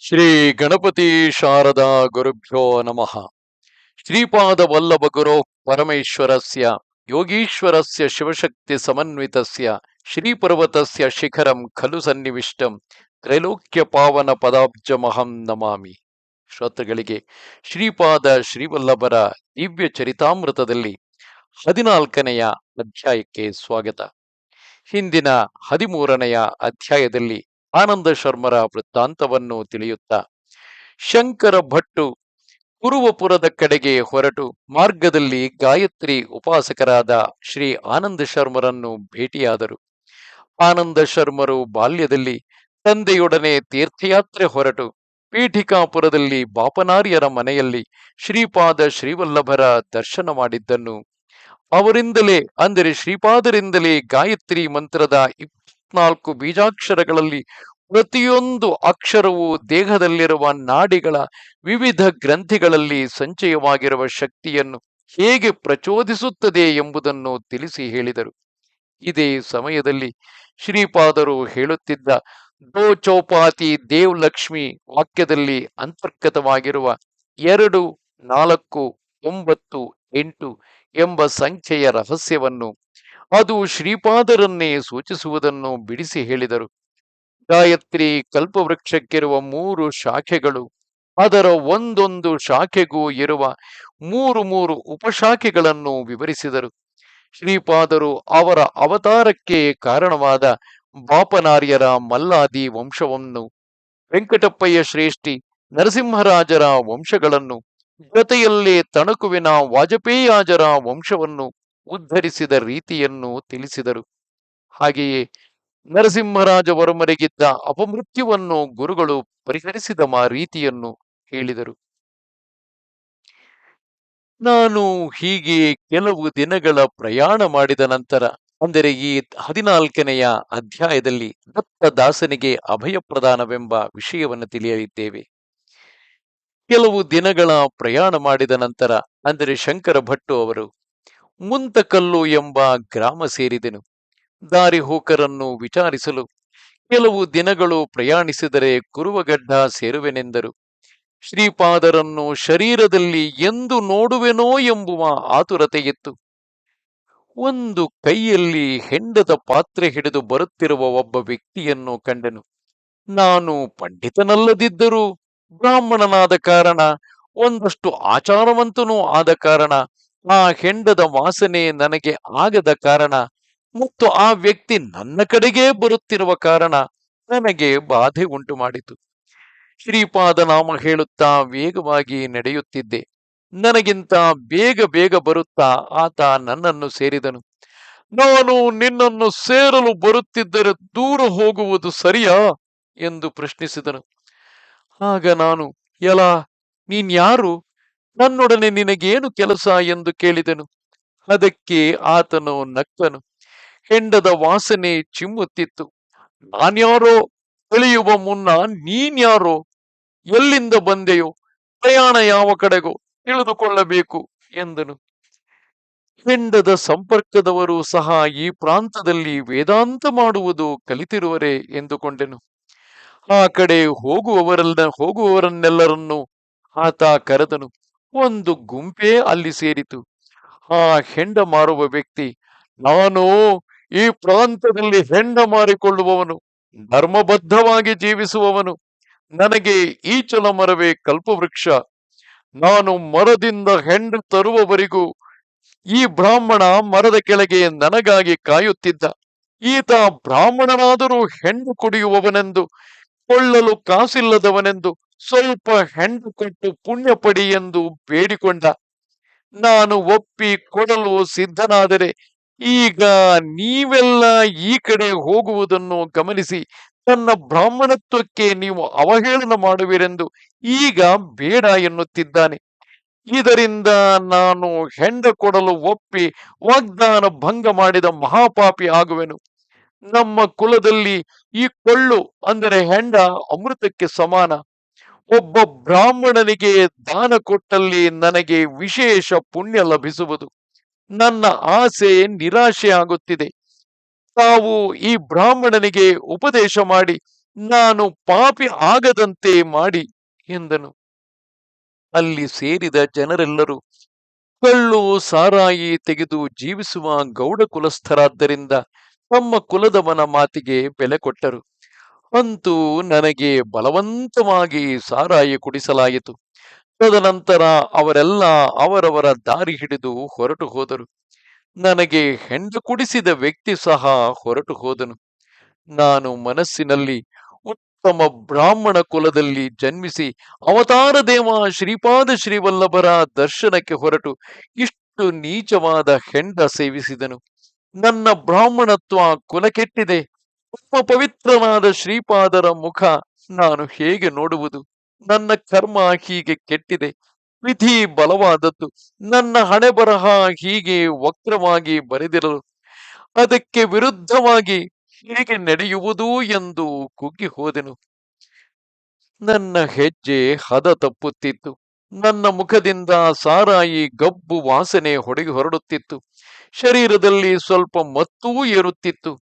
ಶ್ರೀ ಗಣಪತಿ ಶಾರದಾ ಗುರುಭ್ಯೋ ನಮಃ. ಶ್ರೀಪಾದ ವಲ್ಲಭ ಗುರೋ ಪರಮೇಶ್ವರಸ್ಯ ಯೋಗೀಶ್ವರಸ್ಯ ಶಿವಶಕ್ತಿ ಸಮನ್ವಿತಸ್ಯ ಶ್ರೀಪರ್ವತಸ್ಯ ಶಿಖರಂ ಖಲು ಸನ್ನಿವಿಷ್ಟಂ ತ್ರೈಲೋಕ್ಯ ಪಾವನ ಪದಾಬ್ಜಮಹಂ ನಮಾಮಿ. ಶ್ರೋತೃಗಳಿಗೆ ಶ್ರೀಪಾದ ಶ್ರೀವಲ್ಲಭರ ದಿವ್ಯ ಚರಿತಾಮೃತದಲ್ಲಿ 14ನೆಯ ಅಧ್ಯಾಯಕ್ಕೆ ಸ್ವಾಗತ. ಹಿಂದಿನ 13ನೆಯ ಅಧ್ಯಾಯದಲ್ಲಿ ಆನಂದ ಶರ್ಮರ ವೃತ್ತಾಂತವನ್ನು ತಿಳಿಯುತ್ತಾ ಶಂಕರ ಭಟ್ಟು ಕುರುವಪುರದ ಕಡೆಗೆ ಹೊರಟು ಮಾರ್ಗದಲ್ಲಿ ಗಾಯತ್ರಿ ಉಪಾಸಕರಾದ ಶ್ರೀ ಆನಂದ ಶರ್ಮರನ್ನು ಭೇಟಿಯಾದರು. ಆನಂದ ಶರ್ಮರು ಬಾಲ್ಯದಲ್ಲಿ ತಂದೆಯೊಡನೆ ತೀರ್ಥಯಾತ್ರೆ ಹೊರಟು ಪೀಠಿಕಾಪುರದಲ್ಲಿ ಬಾಪನಾರ್ಯರ ಮನೆಯಲ್ಲಿ ಶ್ರೀಪಾದ ಶ್ರೀವಲ್ಲಭರ ದರ್ಶನ ಮಾಡಿದ್ದನ್ನು, ಅವರಿಂದಲೇ ಅಂದರೆ ಶ್ರೀಪಾದರಿಂದಲೇ ಗಾಯತ್ರಿ ಮಂತ್ರದ 24 ಬೀಜಾಕ್ಷರಗಳಲ್ಲಿ ಪ್ರತಿಯೊಂದು ಅಕ್ಷರವು ದೇಹದಲ್ಲಿರುವ ನಾಡಿಗಳ ವಿವಿಧ ಗ್ರಂಥಿಗಳಲ್ಲಿ ಸಂಚಯವಾಗಿರುವ ಶಕ್ತಿಯನ್ನು ಹೇಗೆ ಪ್ರಚೋದಿಸುತ್ತದೆ ಎಂಬುದನ್ನು ತಿಳಿಸಿ ಹೇಳಿದರು. ಇದೇ ಸಮಯದಲ್ಲಿ ಶ್ರೀಪಾದರು ಹೇಳುತ್ತಿದ್ದ ದೋ ಚೌಪಾತಿ ದೇವ್ ಲಕ್ಷ್ಮಿ ವಾಕ್ಯದಲ್ಲಿ ಅಂತರ್ಗತವಾಗಿರುವ 2, 4, 9, 8 ಎಂಬ ಸಂಖ್ಯೆಯ ರಹಸ್ಯವನ್ನು, ಅದು ಶ್ರೀಪಾದರನ್ನೇ ಸೂಚಿಸುವುದನ್ನು ಬಿಡಿಸಿ ಹೇಳಿದರು. ಗಾಯತ್ರಿ ಕಲ್ಪವೃಕ್ಷಕ್ಕಿರುವ 3 ಶಾಖೆಗಳು, ಅದರ ಒಂದೊಂದು ಶಾಖೆಗೂ ಇರುವ 3 ಉಪಶಾಖೆಗಳನ್ನು ವಿವರಿಸಿದರು. ಶ್ರೀಪಾದರು ಅವರ ಅವತಾರಕ್ಕೆ ಕಾರಣವಾದ ಬಾಪನಾರ್ಯರ ಮಲ್ಲಾದಿ ವಂಶವನ್ನು, ವೆಂಕಟಪ್ಪಯ್ಯ ಶ್ರೇಷ್ಠಿ ನರಸಿಂಹರಾಜರ ವಂಶಗಳನ್ನು, ಜೊತೆಯಲ್ಲೇ ತಣುಕುವಿನ ವಾಜಪೇಯಾಜರ ವಂಶವನ್ನು ಉದ್ಧರಿಸಿದ ರೀತಿಯನ್ನು ತಿಳಿಸಿದರು. ಹಾಗೆಯೇ ನರಸಿಂಹರಾಜವರ್ಮರಿಗಿದ್ದ ಅಪಮೃತ್ಯುವನ್ನು ಗುರುಗಳು ಪರಿಹರಿಸಿದ ರೀತಿಯನ್ನು ಹೇಳಿದರು. ನಾನು ಹೀಗೆ ಕೆಲವು ದಿನಗಳ ಪ್ರಯಾಣ ಮಾಡಿದ ನಂತರ, ಅಂದರೆ ಈ 14ನೆಯ ಅಧ್ಯಾಯದಲ್ಲಿ ದತ್ತದಾಸನಿಗೆ ಅಭಯ ಪ್ರದಾನವೆಂಬ ವಿಷಯವನ್ನು ತಿಳಿಯಲಿದ್ದೇವೆ. ಕೆಲವು ದಿನಗಳ ಪ್ರಯಾಣ ಮಾಡಿದ ನಂತರ, ಅಂದರೆ ಶಂಕರ ಭಟ್ಟು ಅವರು ಮುಂತಕಲ್ಲು ಎಂಬ ಗ್ರಾಮ ಸೇರಿದೆನು. ದಾರಿ ಹೋಕರನ್ನು ವಿಚಾರಿಸಲು ಕೆಲವು ದಿನಗಳು ಪ್ರಯಾಣಿಸಿದರೆ ಕುರುವಗಡ್ಡ ಸೇರುವೆನೆಂದರು. ಶ್ರೀಪಾದರನ್ನು ಶರೀರದಲ್ಲಿ ಎಂದು ನೋಡುವೆನೋ ಎಂಬುವ ಆತುರತೆಯಿತ್ತು. ಒಂದು ಕೈಯಲ್ಲಿ ಹೆಂಡದ ಪಾತ್ರೆ ಹಿಡಿದು ಬರುತ್ತಿರುವ ಒಬ್ಬ ವ್ಯಕ್ತಿಯನ್ನು ಕಂಡೆನು. ನಾನು ಪಂಡಿತನಲ್ಲದಿದ್ದರೂ ಬ್ರಾಹ್ಮಣನಾದ ಕಾರಣ, ಒಂದಷ್ಟು ಆಚಾರವಂತನೂ ಆದ ಕಾರಣ, ಆ ಹೆಂಡದ ವಾಸನೆ ನನಗೆ ಆಗದ ಕಾರಣ ಮತ್ತು ಆ ವ್ಯಕ್ತಿ ನನ್ನ ಕಡೆಗೇ ಬರುತ್ತಿರುವ ಕಾರಣ ನನಗೆ ಬಾಧೆ ಉಂಟು ಮಾಡಿತು. ಶ್ರೀಪಾದ ನಾಮ ಹೇಳುತ್ತಾ ವೇಗವಾಗಿ ನಡೆಯುತ್ತಿದ್ದೆ. ನನಗಿಂತ ಬೇಗ ಬರುತ್ತಾ ಆತ ನನ್ನನ್ನು ಸೇರಿದನು. ನಾನು ನಿನ್ನನ್ನು ಸೇರಲು ಬರುತ್ತಿದ್ದರೆ ದೂರ ಹೋಗುವುದು ಸರಿಯಾ ಎಂದು ಪ್ರಶ್ನಿಸಿದನು. ಆಗ ನಾನು, ಎಲ, ನೀನ್ಯಾರು, ನನ್ನೊಡನೆ ನಿನಗೇನು ಕೆಲಸ ಎಂದು ಕೇಳಿದನು. ಅದಕ್ಕೆ ಆತನು ನಕ್ಕನು. ಹೆಂಡದ ವಾಸನೆ ಚಿಮ್ಮುತ್ತಿತ್ತು. ನಾನ್ಯಾರೋ ತಿಳಿಯುವ ಮುನ್ನ ನೀನ್ಯಾರೋ, ಎಲ್ಲಿಂದ ಬಂದೆಯೋ, ಪ್ರಯಾಣ ಯಾವ ಕಡೆಗೋ ತಿಳಿದುಕೊಳ್ಳಬೇಕು ಎಂದನು. ಹೆಂಡದ ಸಂಪರ್ಕದವರು ಸಹ ಈ ಪ್ರಾಂತದಲ್ಲಿ ವೇದಾಂತ ಮಾಡುವುದು ಕಲಿತಿರುವರೇ ಎಂದುಕೊಂಡೆನು. ಆ ಕಡೆ ಹೋಗುವವರನ್ನೆಲ್ಲರನ್ನು ಆತ ಕರೆದನು. ಒಂದು ಗುಂಪೇ ಅಲ್ಲಿ ಸೇರಿತು. ಆ ಹೆಂಡ ಮಾರುವ ವ್ಯಕ್ತಿ, ನಾನು ಈ ಪ್ರಾಂತದಲ್ಲಿ ಹೆಂಡ ಮಾರಿಕೊಳ್ಳುವವನು, ಧರ್ಮಬದ್ಧವಾಗಿ ಜೀವಿಸುವವನು. ನನಗೆ ಈಚಲ ಮರವೇ ಕಲ್ಪವೃಕ್ಷ. ನಾನು ಮರದಿಂದ ಹೆಂಡ ತರುವವರೆಗೂ ಈ ಬ್ರಾಹ್ಮಣ ಮರದ ಕೆಳಗೆ ನನಗಾಗಿ ಕಾಯುತ್ತಿದ್ದ. ಈತ ಬ್ರಾಹ್ಮಣನಾದರೂ ಹೆಂಡು ಕುಡಿಯುವವನೆಂದು, ಕೊಳ್ಳಲು ಕಾಸಿಲ್ಲದವನೆಂದು, ಸ್ವಲ್ಪ ಹೆಂಡು ಕೊಟ್ಟು ಪುಣ್ಯ ಪಡಿ ಎಂದು ಬೇಡಿಕೊಂಡ. ನಾನು ಒಪ್ಪಿ ಕೊಡಲು ಸಿದ್ಧನಾದರೆ ಈಗ ನೀವೆಲ್ಲ ಈ ಕಡೆ ಹೋಗುವುದನ್ನು ಗಮನಿಸಿ ನನ್ನ ಬ್ರಾಹ್ಮಣತ್ವಕ್ಕೆ ನೀವು ಅವಹೇಳನ ಮಾಡುವಿರೆಂದು ಈಗ ಬೇಡ ಎನ್ನುತ್ತಿದ್ದಾನೆ. ಇದರಿಂದ ನಾನು ಹೆಂಡ ಕೊಡಲು ಒಪ್ಪಿ ವಾಗ್ದಾನ ಭಂಗ ಮಾಡಿದ ಮಹಾಪಾಪಿ ಆಗುವೆನು. ನಮ್ಮ ಕುಲದಲ್ಲಿ ಈ ಕೊಳ್ಳು ಅಂದರೆ ಹೆಂಡ ಅಮೃತಕ್ಕೆ ಸಮಾನ. ಒಬ್ಬ ಬ್ರಾಹ್ಮಣನಿಗೆ ದಾನ ಕೊಟ್ಟಲ್ಲಿ ನನಗೆ ವಿಶೇಷ ಪುಣ್ಯ ಲಭಿಸುವುದು. ನನ್ನ ಆಸೆ ನಿರಾಶೆ ಆಗುತ್ತಿದೆ. ತಾವು ಈ ಬ್ರಾಹ್ಮಣನಿಗೆ ಉಪದೇಶ ಮಾಡಿ ನಾನು ಪಾಪಿ ಆಗದಂತೆ ಮಾಡಿ ಎಂದನು. ಅಲ್ಲಿ ಸೇರಿದ ಜನರೆಲ್ಲರೂ ಕಳ್ಳು ಸಾರಾಯಿ ತೆಗೆದು ಜೀವಿಸುವ ಗೌಡ ಕುಲಸ್ಥರಾದ್ದರಿಂದ ತಮ್ಮ ಕುಲದವನ ಮಾತಿಗೆ ಬೆಲೆ ಕೊಟ್ಟರು. ಅಂತೂ ನನಗೆ ಬಲವಂತವಾಗಿ ಸಾರಾಯಿ ಕುಡಿಸಲಾಯಿತು. ತದನಂತರ ಅವರೆಲ್ಲ ಅವರವರ ದಾರಿ ಹಿಡಿದು ಹೊರಟು ಹೋದರು. ನನಗೆ ಹೆಂಡ ಕುಡಿಸಿದ ವ್ಯಕ್ತಿ ಸಹ ಹೊರಟು ಹೋದನು. ನಾನು ಮನಸ್ಸಿನಲ್ಲಿ ಉತ್ತಮ ಬ್ರಾಹ್ಮಣ ಕುಲದಲ್ಲಿ ಜನ್ಮಿಸಿ ಅವತಾರ ದೇವ ಶ್ರೀಪಾದ ಶ್ರೀವಲ್ಲಭರ ದರ್ಶನಕ್ಕೆ ಹೊರಟು ಇಷ್ಟು ನೀಚವಾದ ಹೆಂಡ ಸೇವಿಸಿದನು. ನನ್ನ ಬ್ರಾಹ್ಮಣತ್ವ ಕುಲ ಕೆಟ್ಟಿದೆ. ಪರಮ ಪವಿತ್ರನಾದ ಶ್ರೀಪಾದರ ಮುಖ ನಾನು ಹೇಗೆ ನೋಡುವುದು? ನನ್ನ ಕರ್ಮ ಹೀಗೆ ಕೆಟ್ಟಿದೆ. ವಿಧಿ ಬಲವಾದದ್ದು. ನನ್ನ ಹಣೆ ಬರಹ ಹೀಗೆ ವಕ್ರವಾಗಿ ಬರೆದಿರಲು ಅದಕ್ಕೆ ವಿರುದ್ಧವಾಗಿ ಹೇಗೆ ನಡೆಯುವುದು ಎಂದು ಕುಗ್ಗಿ ಹೋದೆನು. ನನ್ನ ಹೆಜ್ಜೆ ಹದ ತಪ್ಪುತ್ತಿತ್ತು. ನನ್ನ ಮುಖದಿಂದ ಸಾರಾಯಿ ಗಬ್ಬು ವಾಸನೆ ಹೊರಡುತ್ತಿತ್ತು. ಶರೀರದಲ್ಲಿ ಸ್ವಲ್ಪ ಮತ್ತೂ ಏರುತ್ತಿತ್ತು.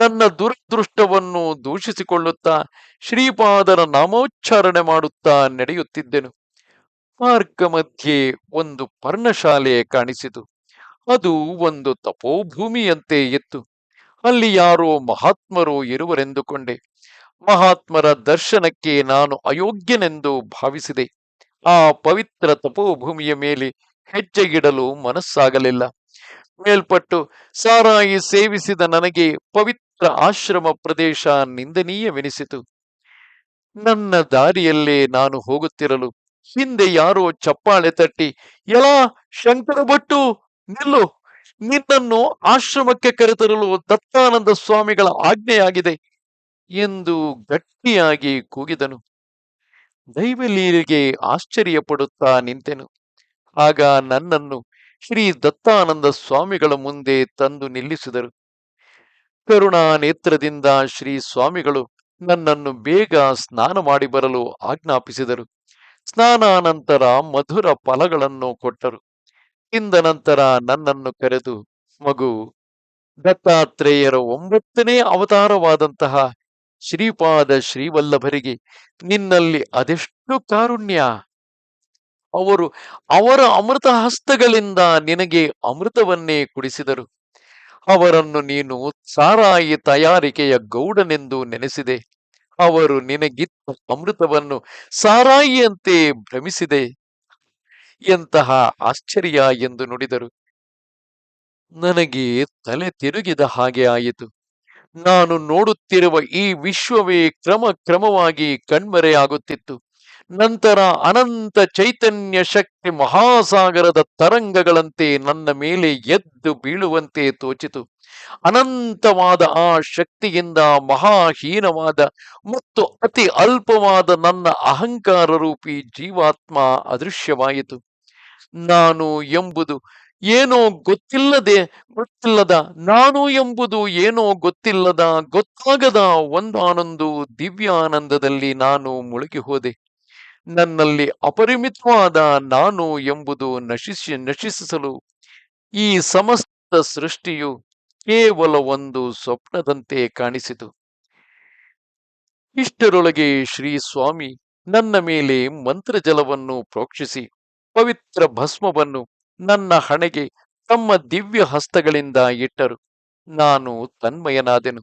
ನನ್ನ ದುರದೃಷ್ಟವನ್ನು ದೂಷಿಸಿಕೊಳ್ಳುತ್ತಾ ಶ್ರೀಪಾದರ ನಾಮೋಚ್ಚಾರಣೆ ಮಾಡುತ್ತಾ ನಡೆಯುತ್ತಿದ್ದೆನು. ಮಾರ್ಗ ಮಧ್ಯೆ ಒಂದು ಪರ್ಣಶಾಲೆ ಕಾಣಿಸಿತು. ಅದು ಒಂದು ತಪೋಭೂಮಿಯಂತೆ ಇತ್ತು. ಅಲ್ಲಿ ಯಾರೋ ಮಹಾತ್ಮರು ಇರುವರೆಂದುಕೊಂಡೆ. ಮಹಾತ್ಮರ ದರ್ಶನಕ್ಕೆ ನಾನು ಅಯೋಗ್ಯನೆಂದು ಭಾವಿಸಿದೆ. ಆ ಪವಿತ್ರ ತಪೋಭೂಮಿಯ ಮೇಲೆ ಹೆಜ್ಜೆಗಿಡಲು ಮನಸ್ಸಾಗಲಿಲ್ಲ. ಮೇಲ್ಪಟ್ಟು ಸಾರಾಯಿ ಸೇವಿಸಿದ ನನಗೆ ಪವಿತ್ರ ಆಶ್ರಮ ಪ್ರದೇಶ ನಿಂದನೀಯವೆನಿಸಿತು. ನನ್ನ ದಾರಿಯಲ್ಲೇ ನಾನು ಹೋಗುತ್ತಿರಲು ಹಿಂದೆ ಯಾರೋ ಚಪ್ಪಾಳೆ ತಟ್ಟಿ, "ಎಲಾ ಶಂಕರ ಭಟ್ಟು, ನಿಲ್ಲು! ನಿನ್ನನ್ನು ಆಶ್ರಮಕ್ಕೆ ಕರೆತರಲು ದತ್ತಾನಂದ ಸ್ವಾಮಿಗಳ ಆಜ್ಞೆಯಾಗಿದೆ" ಎಂದು ಗಟ್ಟಿಯಾಗಿ ಕೂಗಿದನು. ದೈವಲೀಲೆಗೆ ಆಶ್ಚರ್ಯ ಪಡುತ್ತಾ ನಿಂತೆನು. ಆಗ ನನ್ನನ್ನು ಶ್ರೀ ದತ್ತಾನಂದ ಸ್ವಾಮಿಗಳ ಮುಂದೆ ತಂದು ನಿಲ್ಲಿಸಿದರು. ಕರುಣಾ ನೇತ್ರದಿಂದ ಶ್ರೀ ಸ್ವಾಮಿಗಳು ನನ್ನನ್ನು ಬೇಗ ಸ್ನಾನ ಮಾಡಿ ಬರಲು ಆಜ್ಞಾಪಿಸಿದರು. ಸ್ನಾನಾನಂತರ ಮಧುರ ಫಲಗಳನ್ನು ಕೊಟ್ಟರು. ಇಂದ ನಂತರ ನನ್ನನ್ನು ಕರೆದು, "ಮಗು, ದತ್ತಾತ್ರೇಯರ 9ನೇ ಅವತಾರವಾದಂತಹ ಶ್ರೀಪಾದ ಶ್ರೀವಲ್ಲಭರಿಗೆ ನಿನ್ನಲ್ಲಿ ಅದೆಷ್ಟು ಕಾರುಣ್ಯ! ಅವರು ಅವರ ಅಮೃತ ಹಸ್ತಗಳಿಂದ ನಿನಗೆ ಅಮೃತವನ್ನೇ ಕುಡಿಸಿದರು. ಅವರನ್ನು ನೀನು ಸಾರಾಯಿ ತಯಾರಿಕೆಯ ಗೌಡನೆಂದು ನೆನೆಸಿದೆ. ಅವರು ನಿನಗಿತ್ತ ಅಮೃತವನ್ನು ಸಾರಾಯಿಯಂತೆ ಭ್ರಮಿಸಿದೆ. ಎಂತಹ ಆಶ್ಚರ್ಯ" ಎಂದು ನುಡಿದರು. ನನಗೆ ತಲೆ ತಿರುಗಿದ ಹಾಗೆ ಆಯಿತು. ನಾನು ನೋಡುತ್ತಿರುವ ಈ ವಿಶ್ವವೇ ಕ್ರಮವಾಗಿ ಕಣ್ಮರೆಯಾಗುತ್ತಿತ್ತು. ನಂತರ ಅನಂತ ಚೈತನ್ಯ ಶಕ್ತಿ ಮಹಾಸಾಗರದ ತರಂಗಗಳಂತೆ ನನ್ನ ಮೇಲೆ ಎದ್ದು ಬೀಳುವಂತೆ ತೋಚಿತು. ಅನಂತವಾದ ಆ ಶಕ್ತಿಯಿಂದ ಮಹಾಹೀನವಾದ ಮತ್ತು ಅತಿ ಅಲ್ಪವಾದ ನನ್ನ ಅಹಂಕಾರ ರೂಪಿ ಜೀವಾತ್ಮ ಅದೃಶ್ಯವಾಯಿತು. ನಾನು ಎಂಬುದು ಏನೋ ಗೊತ್ತಿಲ್ಲದ, ನಾನು ಎಂಬುದು ಏನೋ ಗೊತ್ತಾಗದ ಒಂದಾನೊಂದು ದಿವ್ಯಾನಂದದಲ್ಲಿ ನಾನು ಮುಳುಗಿ ಹೋದೆ. ನನ್ನಲ್ಲಿ ಅಪರಿಮಿತವಾದ ನಾನು ಎಂಬುದು ನಶಿಸಲು ಈ ಸಮಸ್ತ ಸೃಷ್ಟಿಯು ಕೇವಲ ಒಂದು ಸ್ವಪ್ನದಂತೆ ಕಾಣಿಸಿತು. ಇಷ್ಟರೊಳಗೆ ಶ್ರೀ ಸ್ವಾಮಿ ನನ್ನ ಮೇಲೆ ಮಂತ್ರಜಲವನ್ನು ಪ್ರೋಕ್ಷಿಸಿ ಪವಿತ್ರ ಭಸ್ಮವನ್ನು ನನ್ನ ಹಣೆಗೆ ತಮ್ಮ ದಿವ್ಯ ಹಸ್ತಗಳಿಂದ ಇಟ್ಟರು. ನಾನು ತನ್ಮಯನಾದೆನು.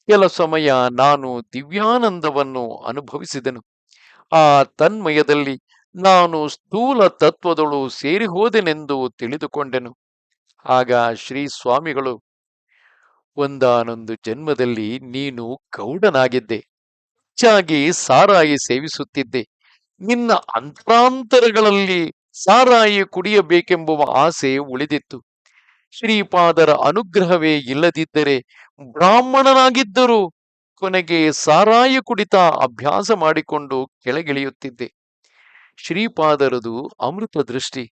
ಕೆಲ ಸಮಯ ನಾನು ದಿವ್ಯಾನಂದವನ್ನು ಅನುಭವಿಸಿದೆನು. ಆ ತನ್ಮಯದಲ್ಲಿ ನಾನು ಸ್ಥೂಲ ತತ್ವದಳು ಸೇರಿ ಹೋದೆನೆಂದು ತಿಳಿದುಕೊಂಡೆನು. ಆಗ ಶ್ರೀ ಸ್ವಾಮಿಗಳು, "ಒಂದಾನೊಂದು ಜನ್ಮದಲ್ಲಿ ನೀನು ಗೌಡನಾಗಿದ್ದೆ. ಹೆಚ್ಚಾಗಿ ಸಾರಾಯಿ ಸೇವಿಸುತ್ತಿದ್ದೆ. ನಿನ್ನ ಅಂತರಾಂತರಗಳಲ್ಲಿ ಸಾರಾಯಿ ಕುಡಿಯಬೇಕೆಂಬುವ ಆಸೆ ಉಳಿದಿತ್ತು. ಶ್ರೀಪಾದರ ಅನುಗ್ರಹವೇ ಇಲ್ಲದಿದ್ದರೆ ಬ್ರಾಹ್ಮಣನಾಗಿದ್ದರೂ ಕೊನೆಗೆ ಸಾರಾಯಿ ಕುಡಿತ ಅಭ್ಯಾಸ ಮಾಡಿಕೊಂಡು ಕೆಳಗಿಳಿಯುತ್ತಿದ್ದೆ. ಶ್ರೀಪಾದರದು ಅಮೃತ ದೃಷ್ಟಿ.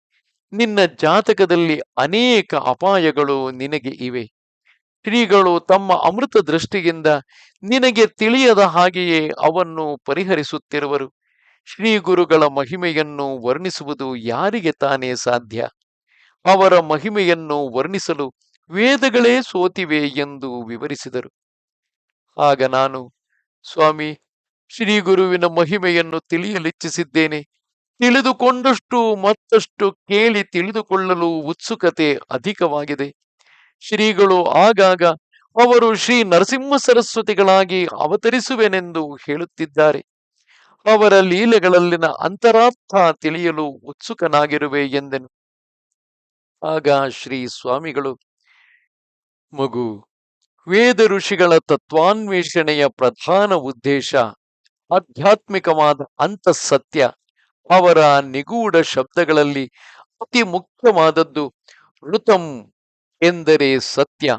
ನಿನ್ನ ಜಾತಕದಲ್ಲಿ ಅನೇಕ ಅಪಾಯಗಳು ನಿನಗೆ ಇವೆ. ಶ್ರೀಗಳು ತಮ್ಮ ಅಮೃತ ದೃಷ್ಟಿಯಿಂದ ನಿನಗೆ ತಿಳಿಯದ ಹಾಗೆಯೇ ಅವನ್ನು ಪರಿಹರಿಸುತ್ತಿರುವರು. ಶ್ರೀ ಗುರುಗಳ ಮಹಿಮೆಯನ್ನು ವರ್ಣಿಸುವುದು ಯಾರಿಗೆ ತಾನೇ ಸಾಧ್ಯ? ಅವರ ಮಹಿಮೆಯನ್ನು ವರ್ಣಿಸಲು ವೇದಗಳೇ ಸೋತಿವೆ ಎಂದು ವಿವರಿಸಿದರು. ಆಗ ನಾನು, ಸ್ವಾಮಿ, ಶ್ರೀ ಗುರುವಿನ ಮಹಿಮೆಯನ್ನು ತಿಳಿಯಲಿಚ್ಛಿಸಿದ್ದೇನೆ. ತಿಳಿದುಕೊಂಡಷ್ಟು ಮತ್ತಷ್ಟು ಕೇಳಿ ತಿಳಿದುಕೊಳ್ಳಲು ಉತ್ಸುಕತೆ ಅಧಿಕವಾಗಿದೆ. ಶ್ರೀಗಳು ಆಗಾಗ ಅವರು ಶ್ರೀ ನರಸಿಂಹ ಸರಸ್ವತಿಗಳಾಗಿ ಅವತರಿಸುವೆನೆಂದು ಹೇಳುತ್ತಿದ್ದಾರೆ. ಅವರ ಲೀಲೆಗಳಲ್ಲಿನ ಅಂತರಾರ್ಥ ತಿಳಿಯಲು ಉತ್ಸುಕನಾಗಿರುವೆ ಎಂದೆನು. ಆಗ ಶ್ರೀ ಸ್ವಾಮಿಗಳು, ಮಗು, ವೇದ ಋಷಿಗಳ ತತ್ವಾನ್ವೇಷಣೆಯ ಪ್ರಧಾನ ಉದ್ದೇಶ ಆಧ್ಯಾತ್ಮಿಕವಾದ ಅಂತಃಸತ್ಯ. ಅವರ ನಿಗೂಢ ಶಬ್ದಗಳಲ್ಲಿ ಅತಿ ಮುಖ್ಯವಾದದ್ದು ಋತಂ ಎಂದರೆ ಸತ್ಯ.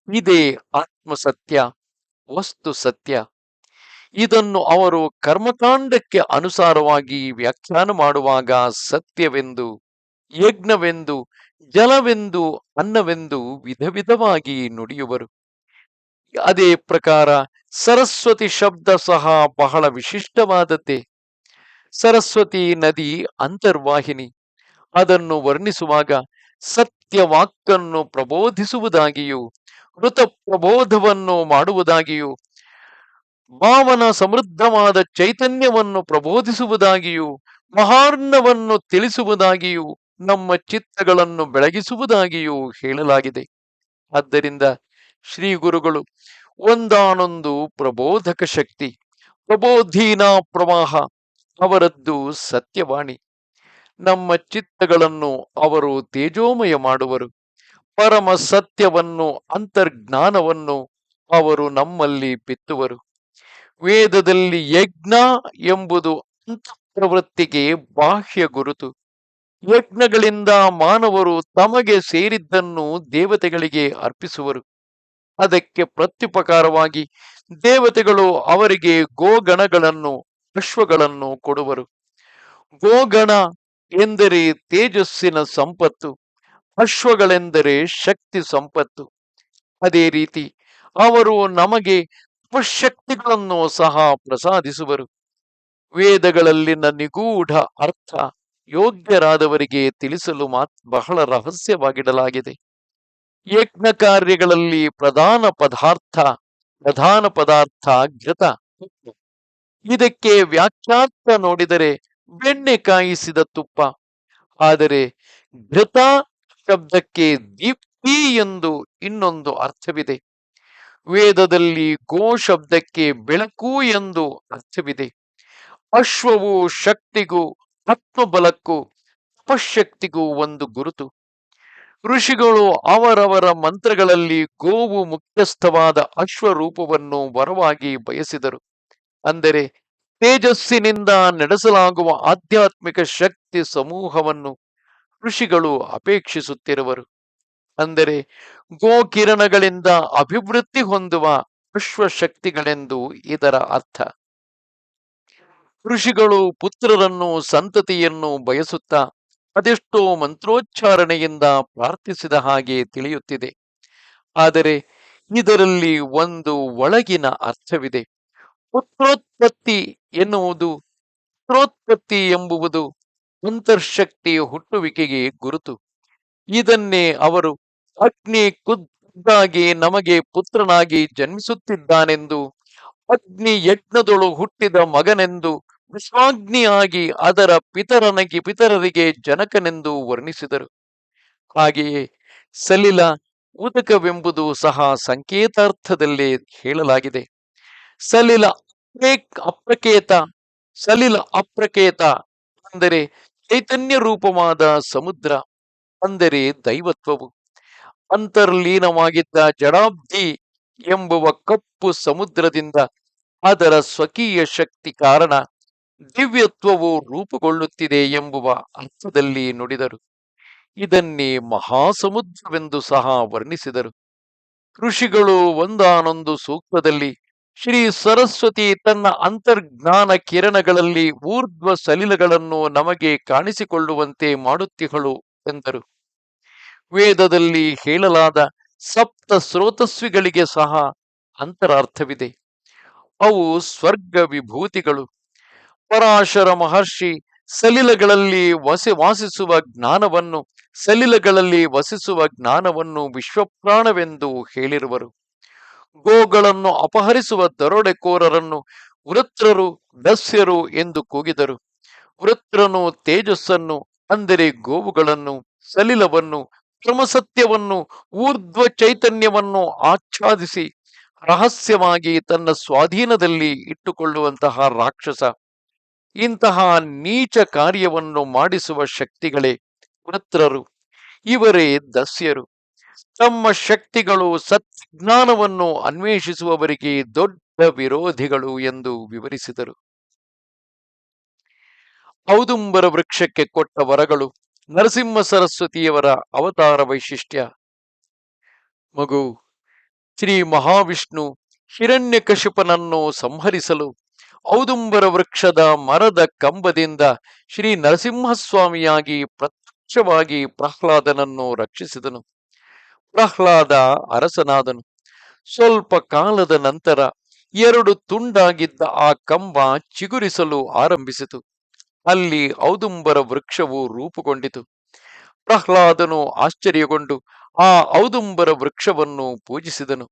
ಇದೇ ಆತ್ಮಸತ್ಯ, ವಸ್ತು ಸತ್ಯ. ಇದನ್ನು ಅವರು ಕರ್ಮಕಾಂಡಕ್ಕೆ ಅನುಸಾರವಾಗಿ ವ್ಯಾಖ್ಯಾನ ಮಾಡುವಾಗ ಸತ್ಯವೆಂದು, ಯಜ್ಞವೆಂದು, ಜಲವೆಂದು, ಅನ್ನವೆಂದು ವಿಧ ವಿಧವಾಗಿ ನುಡಿಯುವರು. ಅದೇ ಪ್ರಕಾರ ಸರಸ್ವತಿ ಶಬ್ದ ಸಹ ಬಹಳ ವಿಶಿಷ್ಟವಾದದ್ದೇ. ಸರಸ್ವತಿ ನದಿ ಅಂತರ್ವಾಹಿನಿ. ಅದನ್ನು ವರ್ಣಿಸುವಾಗ ಸತ್ಯವಾಕ್ಕನ್ನು ಪ್ರಬೋಧಿಸುವುದಾಗಿಯೂ ಋತ ಪ್ರಬೋಧವನ್ನು ಮಾಡುವುದಾಗಿಯೂ ಭಾವನ ಸಮೃದ್ಧವಾದ ಚೈತನ್ಯವನ್ನು ಪ್ರಬೋಧಿಸುವುದಾಗಿಯೂ ಮಹಾರ್ಣವನ್ನು ತಿಳಿಸುವುದಾಗಿಯೂ ನಮ್ಮ ಚಿತ್ತಗಳನ್ನು ಬೆಳಗಿಸುವುದಾಗಿಯೂ ಹೇಳಲಾಗಿದೆ. ಆದ್ದರಿಂದ ಶ್ರೀ ಗುರುಗಳು ಒಂದಾನೊಂದು ಪ್ರಬೋಧಕ ಶಕ್ತಿ, ಪ್ರಬೋಧೀನ ಪ್ರವಾಹ. ಅವರದ್ದು ಸತ್ಯವಾಣಿ. ನಮ್ಮ ಚಿತ್ತಗಳನ್ನು ಅವರು ತೇಜೋಮಯ ಮಾಡುವರು. ಪರಮ ಸತ್ಯವನ್ನು, ಅಂತರ್ಜ್ಞಾನವನ್ನು ಅವರು ನಮ್ಮಲ್ಲಿ ಬಿತ್ತುವರು. ವೇದದಲ್ಲಿ ಯಜ್ಞ ಎಂಬುದು ಅಂತಃಪ್ರವೃತ್ತಿಗೆ ಬಾಹ್ಯ ಗುರುತು. ಯಜ್ಞಗಳಿಂದ ಮಾನವರು ತಮಗೆ ಸೇರಿದ್ದನ್ನು ದೇವತೆಗಳಿಗೆ ಅರ್ಪಿಸುವರು. ಅದಕ್ಕೆ ಪ್ರತ್ಯುಪಕಾರವಾಗಿ ದೇವತೆಗಳು ಅವರಿಗೆ ಗೋಗಣಗಳನ್ನು, ಅಶ್ವಗಳನ್ನು ಕೊಡುವರು. ಗೋಗಣ ಎಂದರೆ ತೇಜಸ್ಸಿನ ಸಂಪತ್ತು, ಅಶ್ವಗಳೆಂದರೆ ಶಕ್ತಿ ಸಂಪತ್ತು. ಅದೇ ರೀತಿ ಅವರು ನಮಗೆ ತಪಶಕ್ತಿಗಳನ್ನು ಸಹ ಪ್ರಸಾದಿಸುವರು. ವೇದಗಳಲ್ಲಿನ ನಿಗೂಢ ಅರ್ಥ ಯೋಗ್ಯರಾದವರಿಗೆ ತಿಳಿಸಲು ಬಹಳ ರಹಸ್ಯವಾಗಿಡಲಾಗಿದೆ. ಯಜ್ಞ ಕಾರ್ಯಗಳಲ್ಲಿ ಪ್ರಧಾನ ಪದಾರ್ಥ ಘೃತ. ಇದಕ್ಕೆ ವ್ಯಾಖ್ಯಾರ್ಥ ನೋಡಿದರೆ ಬೆಣ್ಣೆ ಕಾಯಿಸಿದ ತುಪ್ಪ. ಆದರೆ ಘೃತ ಶಬ್ದಕ್ಕೆ ದೀಪ್ತಿ ಎಂದು ಇನ್ನೊಂದು ಅರ್ಥವಿದೆ. ವೇದದಲ್ಲಿ ಗೋ ಶಬ್ದಕ್ಕೆ ಬೆಳಕು ಎಂದು ಅರ್ಥವಿದೆ. ಅಶ್ವವು ಶಕ್ತಿಗೂ ಆತ್ಮಬಲಕ್ಕೂ ತಪಶಕ್ತಿಗೂ ಒಂದು ಗುರುತು. ಋಷಿಗಳು ಅವರವರ ಮಂತ್ರಗಳಲ್ಲಿ ಗೋವು ಮುಖ್ಯಸ್ಥವಾದ ಅಶ್ವರೂಪವನ್ನು ವರವಾಗಿ ಬಯಸಿದರು. ಅಂದರೆ ತೇಜಸ್ಸಿನಿಂದ ನಡೆಸಲಾಗುವ ಆಧ್ಯಾತ್ಮಿಕ ಶಕ್ತಿ ಸಮೂಹವನ್ನು ಋಷಿಗಳು ಅಪೇಕ್ಷಿಸುತ್ತಿರುವರು. ಅಂದರೆ ಗೋಕಿರಣಗಳಿಂದ ಅಭಿವೃದ್ಧಿ ಹೊಂದುವ ಅಶ್ವಶಕ್ತಿಗಳೆಂದು ಇದರ ಅರ್ಥ. ಋಷಿಗಳು ಪುತ್ರರನ್ನು, ಸಂತತಿಯನ್ನು ಬಯಸುತ್ತಾ ಅದೆಷ್ಟೋ ಮಂತ್ರೋಚ್ಚಾರಣೆಯಿಂದ ಪ್ರಾರ್ಥಿಸಿದ ಹಾಗೆ ತಿಳಿಯುತ್ತಿದೆ. ಆದರೆ ಇದರಲ್ಲಿ ಒಂದು ಒಳಗಿನ ಅರ್ಥವಿದೆ. ಪುತ್ರೋತ್ಪತ್ತಿ ಎಂಬುವುದು ಅಂತರ್ಶಕ್ತಿ ಹುಟ್ಟುವಿಕೆಗೆ ಗುರುತು. ಇದನ್ನೇ ಅವರು ಅಗ್ನಿ ಖುದ್ದಾಗಿ ನಮಗೆ ಪುತ್ರನಾಗಿ ಜನ್ಮಿಸುತ್ತಿದ್ದಾನೆಂದು, ಅಗ್ನಿ ಯಜ್ಞದೊಳು ಹುಟ್ಟಿದ ಮಗನೆಂದು, ವಿಶ್ವಾಗ್ನಿಯಾಗಿ ಅದರ ಪಿತರರಿಗೆ ಜನಕನೆಂದು ವರ್ಣಿಸಿದರು. ಹಾಗೆಯೇ ಸಲಿಲ, ಉದಕವೆಂಬುದು ಸಹ ಸಂಕೇತಾರ್ಥದಲ್ಲೇ ಹೇಳಲಾಗಿದೆ. ಸಲಿಲ ಅಪ್ರಕೇತ ಅಂದರೆ ಚೈತನ್ಯ ರೂಪವಾದ ಸಮುದ್ರ, ಅಂದರೆ ದೈವತ್ವವು. ಅಂತರ್ಲೀನವಾಗಿದ್ದ ಜಡಾಬ್ಧಿ ಎಂಬುವ ಕಪ್ಪು ಸಮುದ್ರದಿಂದ ಅದರ ಸ್ವಕೀಯ ಶಕ್ತಿ ಕಾರಣ ದಿವ್ಯತ್ವವು ರೂಪುಗೊಳ್ಳುತ್ತಿದೆ ಎಂಬುವ ಅರ್ಥದಲ್ಲಿ ನುಡಿದರು. ಇದನ್ನೇ ಮಹಾಸಮುದ್ರವೆಂದು ಸಹ ವರ್ಣಿಸಿದರು. ಋಷಿಗಳು ಒಂದಾನೊಂದು ಸೂಕ್ತದಲ್ಲಿ ಶ್ರೀ ಸರಸ್ವತಿ ತನ್ನ ಅಂತರ್ಜ್ಞಾನ ಕಿರಣಗಳಲ್ಲಿ ಊರ್ಧ್ವ ಸಲಿಲಗಳನ್ನು ನಮಗೆ ಕಾಣಿಸಿಕೊಳ್ಳುವಂತೆ ಮಾಡುತ್ತಿಹಳು ಎಂದರು. ವೇದದಲ್ಲಿ ಹೇಳಲಾದ ಸಪ್ತ ಸ್ರೋತಸ್ವಿಗಳಿಗೆ ಸಹ ಅಂತರಾರ್ಥವಿದೆ. ಅವು ಸ್ವರ್ಗ ವಿಭೂತಿಗಳು. ಪರಾಶರ ಮಹರ್ಷಿ ಸಲಿಲಗಳಲ್ಲಿ ವಸಿಸುವ ಜ್ಞಾನವನ್ನು ವಿಶ್ವಪ್ರಾಣವೆಂದು ಹೇಳಿರುವರು. ಗೋಗಳನ್ನು ಅಪಹರಿಸುವ ದರೋಡೆಕೋರರನ್ನು ವೃತ್ರರು ದಸ್ಯರು ಎಂದು ಕೂಗಿದರು. ವೃತ್ರನು ತೇಜಸ್ಸನ್ನು, ಅಂದರೆ ಗೋವುಗಳನ್ನು, ಸಲಿಲವನ್ನು, ಕ್ರಮಸತ್ಯವನ್ನು, ಊರ್ಧ್ವ ಚೈತನ್ಯವನ್ನು ಆಚ್ಛಾದಿಸಿ ರಹಸ್ಯವಾಗಿ ತನ್ನ ಸ್ವಾಧೀನದಲ್ಲಿ ಇಟ್ಟುಕೊಳ್ಳುವಂತಹ ರಾಕ್ಷಸ. ಇಂತಹ ನೀಚ ಕಾರ್ಯವನ್ನು ಮಾಡಿಸುವ ಶಕ್ತಿಗಳೇ ವೃತ್ರರು. ಇವರೇ ದಸ್ಯರು. ತಮ್ಮ ಶಕ್ತಿಗಳು ಸತ್ಜ್ಞಾನವನ್ನು ಅನ್ವೇಷಿಸುವವರಿಗೆ ದೊಡ್ಡ ವಿರೋಧಿಗಳು ಎಂದು ವಿವರಿಸಿದರು. ಔದುಂಬರ ವೃಕ್ಷಕ್ಕೆ ಕೊಟ್ಟ ವರಗಳು. ನರಸಿಂಹ ಸರಸ್ವತಿಯವರ ಅವತಾರ ವೈಶಿಷ್ಟ್ಯ. ಮಗು, ಶ್ರೀ ಮಹಾವಿಷ್ಣು ಹಿರಣ್ಯಕಶಿಪನನ್ನು ಸಂಹರಿಸಲು ಔದುಂಬರ ವೃಕ್ಷದ ಮರದ ಕಂಬದಿಂದ ಶ್ರೀ ನರಸಿಂಹಸ್ವಾಮಿಯಾಗಿ ಪ್ರತ್ಯಕ್ಷವಾಗಿ ಪ್ರಹ್ಲಾದನನ್ನು ರಕ್ಷಿಸಿದನು. ಪ್ರಹ್ಲಾದ ಅರಸನಾದನು. ಸ್ವಲ್ಪ ಕಾಲದ ನಂತರ 2 ತುಂಡಾಗಿದ್ದ ಆ ಕಂಬ ಚಿಗುರಿಸಲು ಆರಂಭಿಸಿತು. ಅಲ್ಲಿ ಔದುಂಬರ ವೃಕ್ಷವು ರೂಪುಗೊಂಡಿತು. ಪ್ರಹ್ಲಾದನು ಆಶ್ಚರ್ಯಗೊಂಡು ಆ ಔದುಂಬರ ವೃಕ್ಷವನ್ನು ಪೂಜಿಸಿದನು.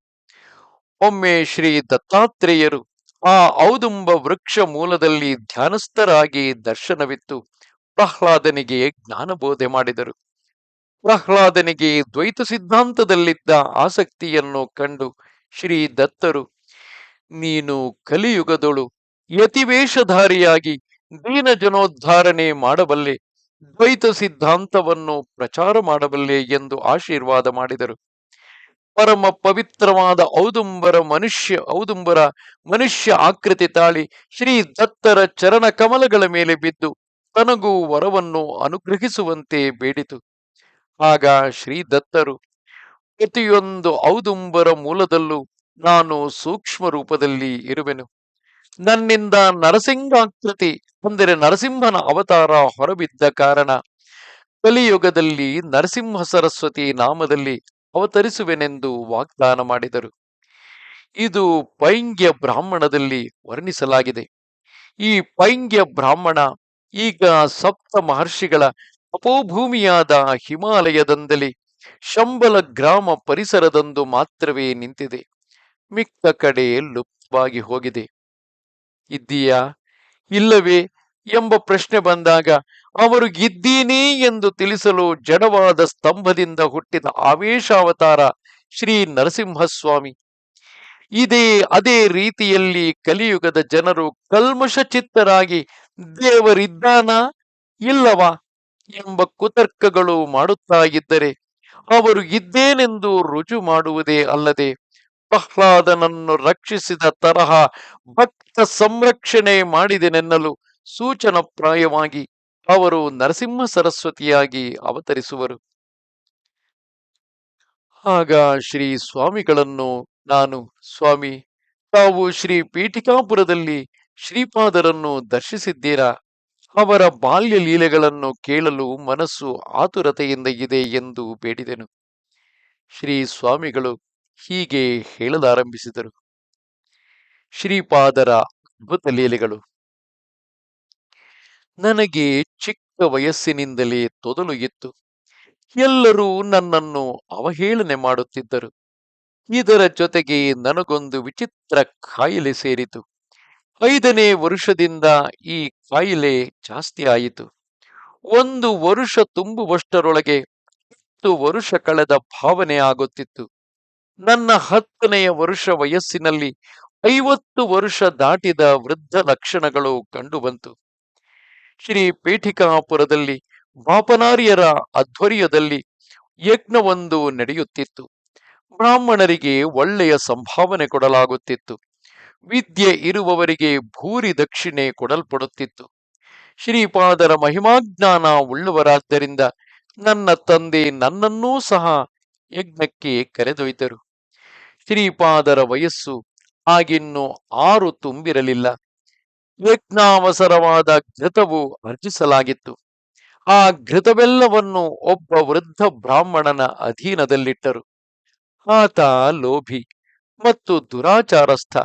ಒಮ್ಮೆ ಶ್ರೀ ದತ್ತಾತ್ರೇಯರು ಆ ಔದುಂಬ ವೃಕ್ಷ ಮೂಲದಲ್ಲಿ ಧ್ಯಾನಸ್ಥರಾಗಿ ದರ್ಶನವಿತ್ತು ಪ್ರಹ್ಲಾದನಿಗೆ ಜ್ಞಾನಬೋಧೆ ಮಾಡಿದರು. ಪ್ರಹ್ಲಾದನಿಗೆ ದ್ವೈತ ಸಿದ್ಧಾಂತದಲ್ಲಿದ್ದ ಆಸಕ್ತಿಯನ್ನು ಕಂಡು ಶ್ರೀ ದತ್ತರು, ನೀನು ಕಲಿಯುಗದೊಳು ಯತಿವೇಷಧಾರಿಯಾಗಿ ದೀನ ಜನೋದ್ಧಾರಣೆ ಮಾಡಬಲ್ಲೆ, ದ್ವೈತ ಸಿದ್ಧಾಂತವನ್ನು ಪ್ರಚಾರ ಮಾಡಬಲ್ಲೆ ಎಂದು ಆಶೀರ್ವಾದ ಮಾಡಿದರು. ಪರಮ ಪವಿತ್ರವಾದ ಔದುಂಬರ ಮನುಷ್ಯ ಆಕೃತಿ ತಾಳಿ ಶ್ರೀ ದತ್ತರ ಚರಣ ಕಮಲಗಳ ಮೇಲೆ ಬಿದ್ದು ತನಗೂ ವರವನ್ನು ಅನುಗ್ರಹಿಸುವಂತೆ ಬೇಡಿತು. ಆಗ ಶ್ರೀ ದತ್ತರು, ಪ್ರತಿಯೊಂದು ಔದುಂಬರ ಮೂಲದಲ್ಲೂ ನಾನು ಸೂಕ್ಷ್ಮ ರೂಪದಲ್ಲಿ ಇರುವೆನು. ನನ್ನಿಂದ ನರಸಿಂಹಾಕೃತಿ, ಅಂದರೆ ನರಸಿಂಹನ ಅವತಾರ ಹೊರಬಿದ್ದ ಕಾರಣ ಕಲಿಯುಗದಲ್ಲಿ ನರಸಿಂಹ ಸರಸ್ವತಿ ನಾಮದಲ್ಲಿ ಅವತರಿಸುವೆನೆಂದು ವಾಗ್ದಾನ ಮಾಡಿದರು. ಇದು ಪೈಂಗ್ಯ ಬ್ರಾಹ್ಮಣದಲ್ಲಿ ವರ್ಣಿಸಲಾಗಿದೆ. ಈ ಪೈಂಗ್ಯ ಬ್ರಾಹ್ಮಣ ಈಗ ಸಪ್ತ ಮಹರ್ಷಿಗಳ ಅಪೋಭೂಮಿಯಾದ ಹಿಮಾಲಯದಂದಲ್ಲಿ ಶಂಬಲ ಗ್ರಾಮ ಪರಿಸರದಂದು ಮಾತ್ರವೇ ನಿಂತಿದೆ. ಮಿಕ್ಕ ಕಡೆ ಲುಪ್ತವಾಗಿ ಹೋಗಿದೆ. ಇದ್ದೀಯಾ ಇಲ್ಲವೇ ಎಂಬ ಪ್ರಶ್ನೆ ಬಂದಾಗ ಅವರು ಇದ್ದೀನಿ ಎಂದು ತಿಳಿಸಲು ಜಡವಾದ ಸ್ತಂಭದಿಂದ ಹುಟ್ಟಿದ ಆವೇಶಾವತಾರ ಶ್ರೀ ನರಸಿಂಹಸ್ವಾಮಿ. ಅದೇ ರೀತಿಯಲ್ಲಿ ಕಲಿಯುಗದ ಜನರು ಕಲ್ಮಶಚಿತ್ತರಾಗಿ ದೇವರಿದ್ದಾನಾ ಇಲ್ಲವಾ ಎಂಬ ಕುತರ್ಕಗಳು ಮಾಡುತ್ತಾ ಇದ್ದರೆ ಅವರು ಇದ್ದೇನೆಂದು ರುಜು ಮಾಡುವುದೇ ಅಲ್ಲದೆ ಪ್ರಹ್ಲಾದನನ್ನು ರಕ್ಷಿಸಿದ ತರಹ ಭಕ್ತ ಸಂರಕ್ಷಣೆ ಮಾಡಿದೆನೆನ್ನಲು ಸೂಚನಪ್ರಾಯವಾಗಿ ಅವರು ನರಸಿಂಹ ಸರಸ್ವತಿಯಾಗಿ ಅವತರಿಸುವರು. ಆಗ ಶ್ರೀ ಸ್ವಾಮಿಗಳನ್ನು ನಾನು, ಸ್ವಾಮಿ, ತಾವು ಶ್ರೀ ಪೀಠಿಕಾಪುರದಲ್ಲಿ ಶ್ರೀಪಾದರನ್ನು ದರ್ಶಿಸಿದ್ದೀರಾ? ಅವರ ಬಾಲ್ಯ ಲೀಲೆಗಳನ್ನು ಕೇಳಲು ಮನಸ್ಸು ಆತುರತೆಯಿಂದ ಇದೆ ಎಂದು ಬೇಡಿದೆನು. ಶ್ರೀ ಸ್ವಾಮಿಗಳು ಹೀಗೆ ಹೇಳಲಾರಂಭಿಸಿದರು. ಶ್ರೀಪಾದರ ಅದ್ಭುತ ಲೀಲೆಗಳು. ನನಗೆ ಚಿಕ್ಕ ವಯಸ್ಸಿನಿಂದಲೇ ತೊದಲು ಇತ್ತು. ಎಲ್ಲರೂ ನನ್ನನ್ನು ಅವಹೇಳನೆ ಮಾಡುತ್ತಿದ್ದರು. ಇದರ ಜೊತೆಗೆ ನನಗೊಂದು ವಿಚಿತ್ರ ಕಾಯಿಲೆ ಸೇರಿತು. 5ನೇ ವರುಷದಿಂದ ಈ ಕಾಯಿಲೆ ಜಾಸ್ತಿ ಆಯಿತು. 1 ವರುಷ ತುಂಬುವಷ್ಟರೊಳಗೆ 10 ವರುಷ ಕಳೆದ ಭಾವನೆ ಆಗುತ್ತಿತ್ತು. ನನ್ನ 10ನೆಯ ವರುಷ ವಯಸ್ಸಿನಲ್ಲಿ 50 ವರುಷ ದಾಟಿದ ವೃದ್ಧ ಲಕ್ಷಣಗಳು ಕಂಡುಬಂತು. ಶ್ರೀ ಪೀಠಿಕಾಪುರದಲ್ಲಿ ಬಾಪನಾರ್ಯರ ಆಧ್ವರ್ಯದಲ್ಲಿ ಯಜ್ಞವೊಂದು ನಡೆಯುತ್ತಿತ್ತು. ಬ್ರಾಹ್ಮಣರಿಗೆ ಒಳ್ಳೆಯ ಸಂಭಾವನೆ ಕೊಡಲಾಗುತ್ತಿತ್ತು. ವಿದ್ಯೆ ಇರುವವರಿಗೆ ಭೂರಿ ದಕ್ಷಿಣೆ ಕೊಡಲ್ಪಡುತ್ತಿತ್ತು. ಶ್ರೀಪಾದರ ಮಹಿಮಾಜ್ಞಾನ ಉಳ್ಳವರಾದ್ದರಿಂದ ನನ್ನ ತಂದೆ ನನ್ನನ್ನೂ ಸಹ ಯಜ್ಞಕ್ಕೆ ಕರೆದೊಯ್ದರು. ಶ್ರೀಪಾದರ ವಯಸ್ಸು ಆಗಿನ್ನು 6 ತುಂಬಿರಲಿಲ್ಲ. ಯಜ್ಞಾವಸರವಾದ ಘೃತವು ಅರ್ಜಿಸಲಾಗಿತ್ತು. ಆ ಘೃತವೆಲ್ಲವನ್ನು ಒಬ್ಬ ವೃದ್ಧ ಬ್ರಾಹ್ಮಣನ ಅಧೀನದಲ್ಲಿಟ್ಟರು. ಆತ ಲೋಭಿ ಮತ್ತು ದುರಾಚಾರಸ್ಥ.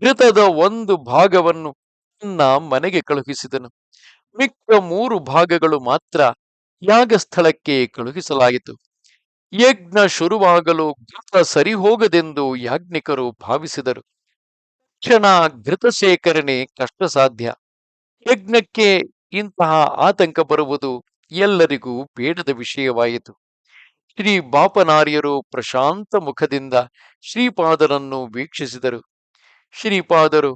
ಘೃತದ 1 ಭಾಗವನ್ನು ನನ್ನ ಮನೆಗೆ ಕಳುಹಿಸಿದನು. ಮಿಕ್ಕ 3 ಭಾಗಗಳು ಮಾತ್ರ ಯಾಗಸ್ಥಳಕ್ಕೆ ಕಳುಹಿಸಲಾಯಿತು. ಯಜ್ಞ ಶುರುವಾಗಲು ಘೃತ ಸರಿ ಹೋಗದೆಂದು ಯಾಜ್ಞಿಕರು ಭಾವಿಸಿದರು. ಕ್ಷಣ ಘೃತ ಶೇಖರಣೆ ಕಷ್ಟ ಸಾಧ್ಯ. ಯಜ್ಞಕ್ಕೆ ಇಂತಹ ಆತಂಕ ಬರುವುದು ಎಲ್ಲರಿಗೂ ಬೇಡದ ವಿಷಯವಾಯಿತು. ಶ್ರೀ ಬಾಪನಾರ್ಯರು ಪ್ರಶಾಂತ ಮುಖದಿಂದ ಶ್ರೀಪಾದರನ್ನು ವೀಕ್ಷಿಸಿದರು. ಶ್ರೀಪಾದರು,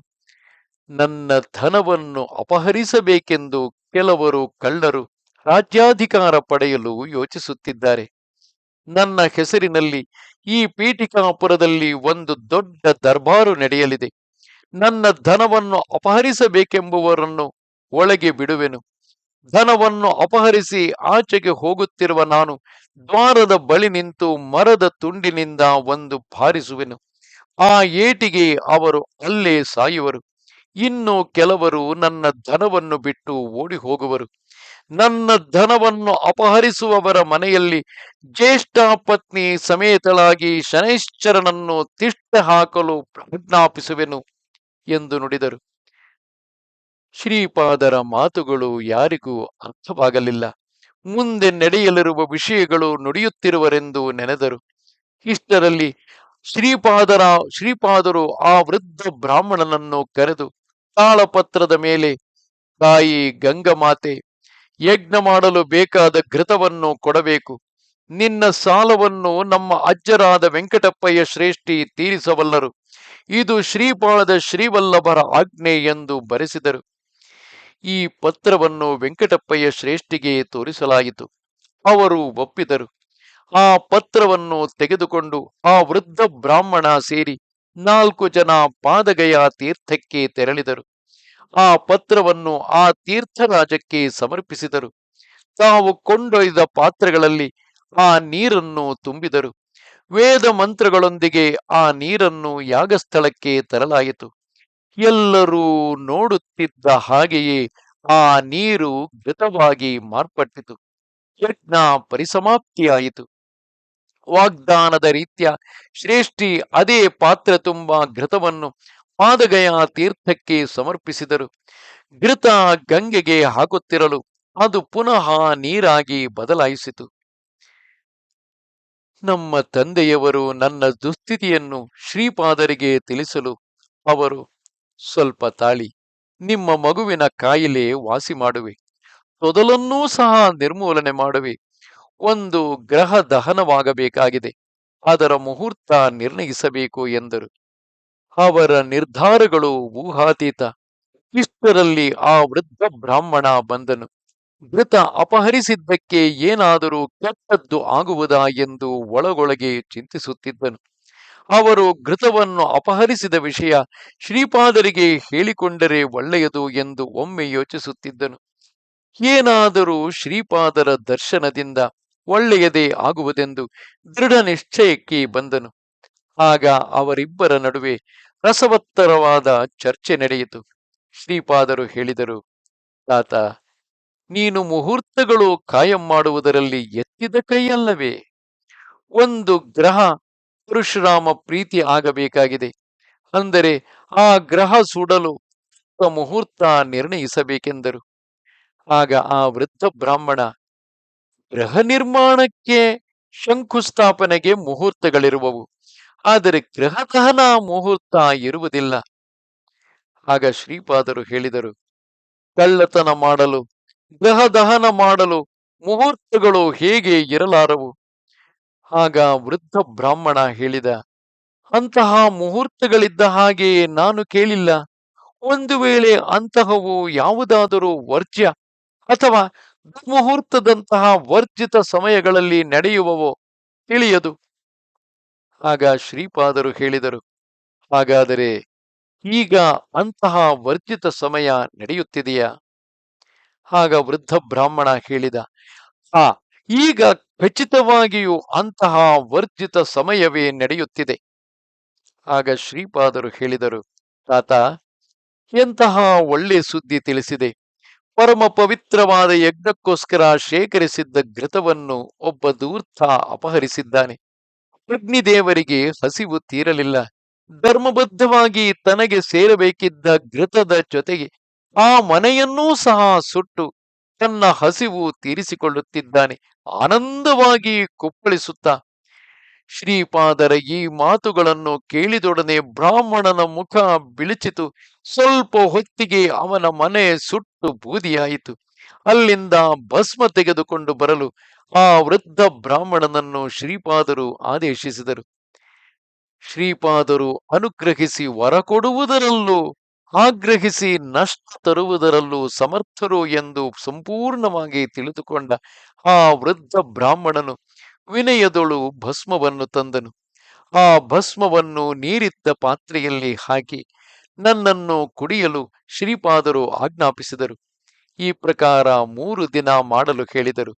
ನನ್ನ ಧನವನ್ನು ಅಪಹರಿಸಬೇಕೆಂದು ಕೆಲವರು ಕಳ್ಳರು ರಾಜ್ಯಾಧಿಕಾರ ಪಡೆಯಲು ಯೋಚಿಸುತ್ತಿದ್ದಾರೆ. ನನ್ನ ಹೆಸರಿನಲ್ಲಿ ಈ ಪೀಠಿಕಾಪುರದಲ್ಲಿ ಒಂದು ದೊಡ್ಡ ದರ್ಬಾರು ನಡೆಯಲಿದೆ. ನನ್ನ ಧನವನ್ನು ಅಪಹರಿಸಬೇಕೆಂಬುವರನ್ನು ಒಳಗೆ ಬಿಡುವೆನು. ಧನವನ್ನು ಅಪಹರಿಸಿ ಆಚೆಗೆ ಹೋಗುತ್ತಿರುವ ನಾನು ದ್ವಾರದ ಬಳಿ ನಿಂತು ಮರದ ತುಂಡಿನಿಂದ ಒಂದು ಬಾರಿಸುವೆನು. ಆ ಏಟಿಗೆ ಅವರು ಅಲ್ಲೇ ಸಾಯುವರು. ಇನ್ನು ಕೆಲವರು ನನ್ನ ಧನವನ್ನು ಬಿಟ್ಟು ಓಡಿ ಹೋಗುವರು. ನನ್ನ ಧನವನ್ನು ಅಪಹರಿಸುವವರ ಮನೆಯಲ್ಲಿ ಜ್ಯೇಷ್ಠ ಪತ್ನಿ ಸಮೇತಳಾಗಿ ಶನೈಶ್ಚರನನ್ನು ತಿಷ್ಟ ಹಾಕಲು ಪ್ರಜ್ಞಾಪಿಸುವೆನು ಎಂದು ನುಡಿದರು. ಶ್ರೀಪಾದರ ಮಾತುಗಳು ಯಾರಿಗೂ ಅರ್ಥವಾಗಲಿಲ್ಲ. ಮುಂದೆ ನಡೆಯಲಿರುವ ವಿಷಯಗಳು ನುಡಿಯುತ್ತಿರುವರೆಂದು ನೆನೆದರು. ಇಷ್ಟರಲ್ಲಿ ಶ್ರೀಪಾದರು ಆ ವೃದ್ಧ ಬ್ರಾಹ್ಮಣನನ್ನು ಕರೆದು ತಾಳಪತ್ರದ ಮೇಲೆ, ತಾಯಿ ಗಂಗಮಾತೆ, ಯಜ್ಞ ಮಾಡಲು ಬೇಕಾದ ಘೃತವನ್ನು ಕೊಡಬೇಕು. ನಿನ್ನ ಸಾಲವನ್ನು ನಮ್ಮ ಅಜ್ಜರಾದ ವೆಂಕಟಪ್ಪಯ್ಯ ಶ್ರೇಷ್ಠಿ ತೀರಿಸಬಲ್ಲರು. ಇದು ಶ್ರೀಪಾದ ಶ್ರೀವಲ್ಲಭರ ಆಜ್ಞೆ ಎಂದು ಬರೆಸಿದರು. ಈ ಪತ್ರವನ್ನು ವೆಂಕಟಪ್ಪಯ್ಯ ಶ್ರೇಷ್ಠಿಗೆ ತೋರಿಸಲಾಯಿತು. ಅವರು ಒಪ್ಪಿದರು. ಆ ಪತ್ರವನ್ನು ತೆಗೆದುಕೊಂಡು ಆ ವೃದ್ಧ ಬ್ರಾಹ್ಮಣ ಸೇರಿ 4 ಜನ ಪಾದಗಯ ತೀರ್ಥಕ್ಕೆ ತೆರಳಿದರು. ಆ ಪತ್ರವನ್ನು ಆ ತೀರ್ಥರಾಜಕ್ಕೆ ಸಮರ್ಪಿಸಿದರು. ತಾವು ಕೊಂಡೊಯ್ದ ಪಾತ್ರೆಗಳಲ್ಲಿ ಆ ನೀರನ್ನು ತುಂಬಿದರು. ವೇದ ಮಂತ್ರಗಳೊಂದಿಗೆ ಆ ನೀರನ್ನು ಯಾಗಸ್ಥಳಕ್ಕೆ ತರಲಾಯಿತು. ಎಲ್ಲರೂ ನೋಡುತ್ತಿದ್ದ ಹಾಗೆಯೇ ಆ ನೀರು ಘೃತವಾಗಿ ಮಾರ್ಪಟ್ಟಿತು. ಯಜ್ಞ ಪರಿಸಮಾಪ್ತಿಯಾಯಿತು. ವಾಗ್ದಾನದ ರೀತ್ಯ ಶ್ರೇಷ್ಠಿ ಅದೇ ಪಾತ್ರೆ ತುಂಬ ಘೃತವನ್ನು ಪಾದಗಯ ತೀರ್ಥಕ್ಕೆ ಸಮರ್ಪಿಸಿದರು. ಘೃತ ಗಂಗೆಗೆ ಹಾಕುತ್ತಿರಲು ಅದು ಪುನಃ ನೀರಾಗಿ ಬದಲಾಯಿಸಿತು. ನಮ್ಮ ತಂದೆಯವರು ನನ್ನ ದುಸ್ಥಿತಿಯನ್ನು ಶ್ರೀಪಾದರಿಗೆ ತಿಳಿಸಲು ಅವರು, ಸ್ವಲ್ಪ ತಾಳಿ, ನಿಮ್ಮ ಮಗುವಿನ ಕಾಯಿಲೆ ವಾಸಿ ಮಾಡುವೆ, ತೊದಲನ್ನೂ ಸಹ ನಿರ್ಮೂಲನೆ ಮಾಡುವೆ. ಒಂದು ಗ್ರಹ ದಹನವಾಗಬೇಕಾಗಿದೆ, ಅದರ ಮುಹೂರ್ತ ನಿರ್ಣಯಿಸಬೇಕು ಎಂದರು. ಅವರ ನಿರ್ಧಾರಗಳು ಊಹಾತೀತ. ಇಷ್ಟರಲ್ಲಿ ಆ ವೃದ್ಧ ಬ್ರಾಹ್ಮಣ ಬಂದನು. ಘೃತ ಅಪಹರಿಸಿದ್ದಕ್ಕೆ ಏನಾದರೂ ಕೆಟ್ಟದ್ದು ಆಗುವುದಾ ಎಂದು ಒಳಗೊಳಗೆ ಚಿಂತಿಸುತ್ತಿದ್ದನು. ಅವರು ಘೃತವನ್ನು ಅಪಹರಿಸಿದ ವಿಷಯ ಶ್ರೀಪಾದರಿಗೆ ಹೇಳಿಕೊಂಡರೆ ಒಳ್ಳೆಯದು ಎಂದು ಒಮ್ಮೆ ಯೋಚಿಸುತ್ತಿದ್ದನು. ಏನಾದರೂ ಶ್ರೀಪಾದರ ದರ್ಶನದಿಂದ ಒಳ್ಳೆಯದೇ ಆಗುವುದೆಂದು ದೃಢ ನಿಶ್ಚಯಕ್ಕೆ ಬಂದನು. ಆಗ ಅವರಿಬ್ಬರ ನಡುವೆ ರಸವತ್ತರವಾದ ಚರ್ಚೆ ನಡೆಯಿತು. ಶ್ರೀಪಾದರು ಹೇಳಿದರು, ತಾತ, ನೀನು ಮುಹೂರ್ತಗಳು ಕಾಯಂ ಮಾಡುವುದರಲ್ಲಿ ಎತ್ತಿದ ಕೈಯಲ್ಲವೇ? ಒಂದು ಗ್ರಹ ಪರಶುರಾಮ ಪ್ರೀತಿ ಆಗಬೇಕಾಗಿದೆ. ಅಂದರೆ ಆ ಗ್ರಹ ಸುಡಲು ಮುಹೂರ್ತ ನಿರ್ಣಯಿಸಬೇಕೆಂದರು. ಆಗ ಆ ವೃದ್ಧ ಬ್ರಾಹ್ಮಣ, ಗೃಹ ನಿರ್ಮಾಣಕ್ಕೆ ಶಂಕುಸ್ಥಾಪನೆಗೆ ಮುಹೂರ್ತಗಳಿರುವವು, ಆದರೆ ಗೃಹ ದಹನ ಮುಹೂರ್ತ ಇರುವುದಿಲ್ಲ. ಆಗ ಶ್ರೀಪಾದರು ಹೇಳಿದರು, ಕಳ್ಳತನ ಮಾಡಲು, ಗೃಹ ದಹನ ಮಾಡಲು ಮುಹೂರ್ತಗಳು ಹೇಗೆ ಇರಲಾರವು? ಆಗ ವೃದ್ಧ ಬ್ರಾಹ್ಮಣ ಹೇಳಿದ, ಅಂತಹ ಮುಹೂರ್ತಗಳಿದ್ದ ಹಾಗೆ ನಾನು ಕೇಳಿಲ್ಲ. ಒಂದು ವೇಳೆ ಅಂತಹವು ಯಾವುದಾದರೂ ವರ್ಜ್ಯ ಅಥವಾ ದುರ್ಮುಹೂರ್ತದಂತಹ ವರ್ಜಿತ ಸಮಯಗಳಲ್ಲಿ ನಡೆಯುವವೋ ತಿಳಿಯದು. ಆಗ ಶ್ರೀಪಾದರು ಹೇಳಿದರು, ಹಾಗಾದರೆ ಈಗ ಅಂತಹ ವರ್ಜಿತ ಸಮಯ ನಡೆಯುತ್ತಿದೆಯಾ? ಆಗ ವೃದ್ಧ ಬ್ರಾಹ್ಮಣ ಹೇಳಿದ, ಆ ಈಗ ಖಚಿತವಾಗಿಯೂ ಅಂತಹ ವರ್ಜಿತ ಸಮಯವೇ ನಡೆಯುತ್ತಿದೆ. ಆಗ ಶ್ರೀಪಾದರು ಹೇಳಿದರು, ತಾತ, ಎಂತಹ ಒಳ್ಳೆ ಸುದ್ದಿ ತಿಳಿಸಿದೆ. ಪರಮ ಪವಿತ್ರವಾದ ಯಜ್ಞಕ್ಕೋಸ್ಕರ ಶೇಖರಿಸಿದ್ದ ಘೃತವನ್ನು ಒಬ್ಬ ಧೂರ್ತ ಅಪಹರಿಸಿದ್ದಾನೆ. ಅಗ್ನಿದೇವರಿಗೆ ಹಸಿವು ತೀರಲಿಲ್ಲ. ಧರ್ಮಬದ್ಧವಾಗಿ ತನಗೆ ಸೇರಬೇಕಿದ್ದ ಘೃತದ ಜೊತೆಗೆ ಆ ಮನೆಯನ್ನೂ ಸಹ ಸುಟ್ಟು ತನ್ನ ಹಸಿವು ತೀರಿಸಿಕೊಳ್ಳುತ್ತಿದ್ದಾನೆ. ಆನಂದವಾಗಿ ಕುಪ್ಪಳಿಸುತ್ತಾ ಶ್ರೀಪಾದರ ಈ ಮಾತುಗಳನ್ನು ಕೇಳಿದೊಡನೆ ಬ್ರಾಹ್ಮಣನ ಮುಖ ಬಿಳಿಚಿತು. ಸ್ವಲ್ಪ ಹೊತ್ತಿಗೆ ಅವನ ಮನೆ ಸುಟ್ಟು ಬೂದಿಯಾಯಿತು. ಅಲ್ಲಿಂದ ಭಸ್ಮ ತೆಗೆದುಕೊಂಡು ಬರಲು ಆ ವೃದ್ಧ ಬ್ರಾಹ್ಮಣನನ್ನು ಶ್ರೀಪಾದರು ಆದೇಶಿಸಿದರು. ಶ್ರೀಪಾದರು ಅನುಗ್ರಹಿಸಿ ವರ ಕೊಡುವುದರಲ್ಲೂ ಆಗ್ರಹಿಸಿ ನಷ್ಟ ತರುವುದರಲ್ಲೂ ಸಮರ್ಥರು ಎಂದು ಸಂಪೂರ್ಣವಾಗಿ ತಿಳಿದುಕೊಂಡ ಆ ವೃದ್ಧ ಬ್ರಾಹ್ಮಣನು ವಿನಯದೊಳು ಭಸ್ಮವನ್ನು ತಂದನು. ಆ ಭಸ್ಮವನ್ನು ನೀರಿದ್ದ ಪಾತ್ರೆಯಲ್ಲಿ ಹಾಕಿ ನನ್ನನ್ನು ಕುಡಿಯಲು ಶ್ರೀಪಾದರು ಆಜ್ಞಾಪಿಸಿದರು. ಈ ಪ್ರಕಾರ 3 ದಿನ ಮಾಡಲು ಹೇಳಿದರು.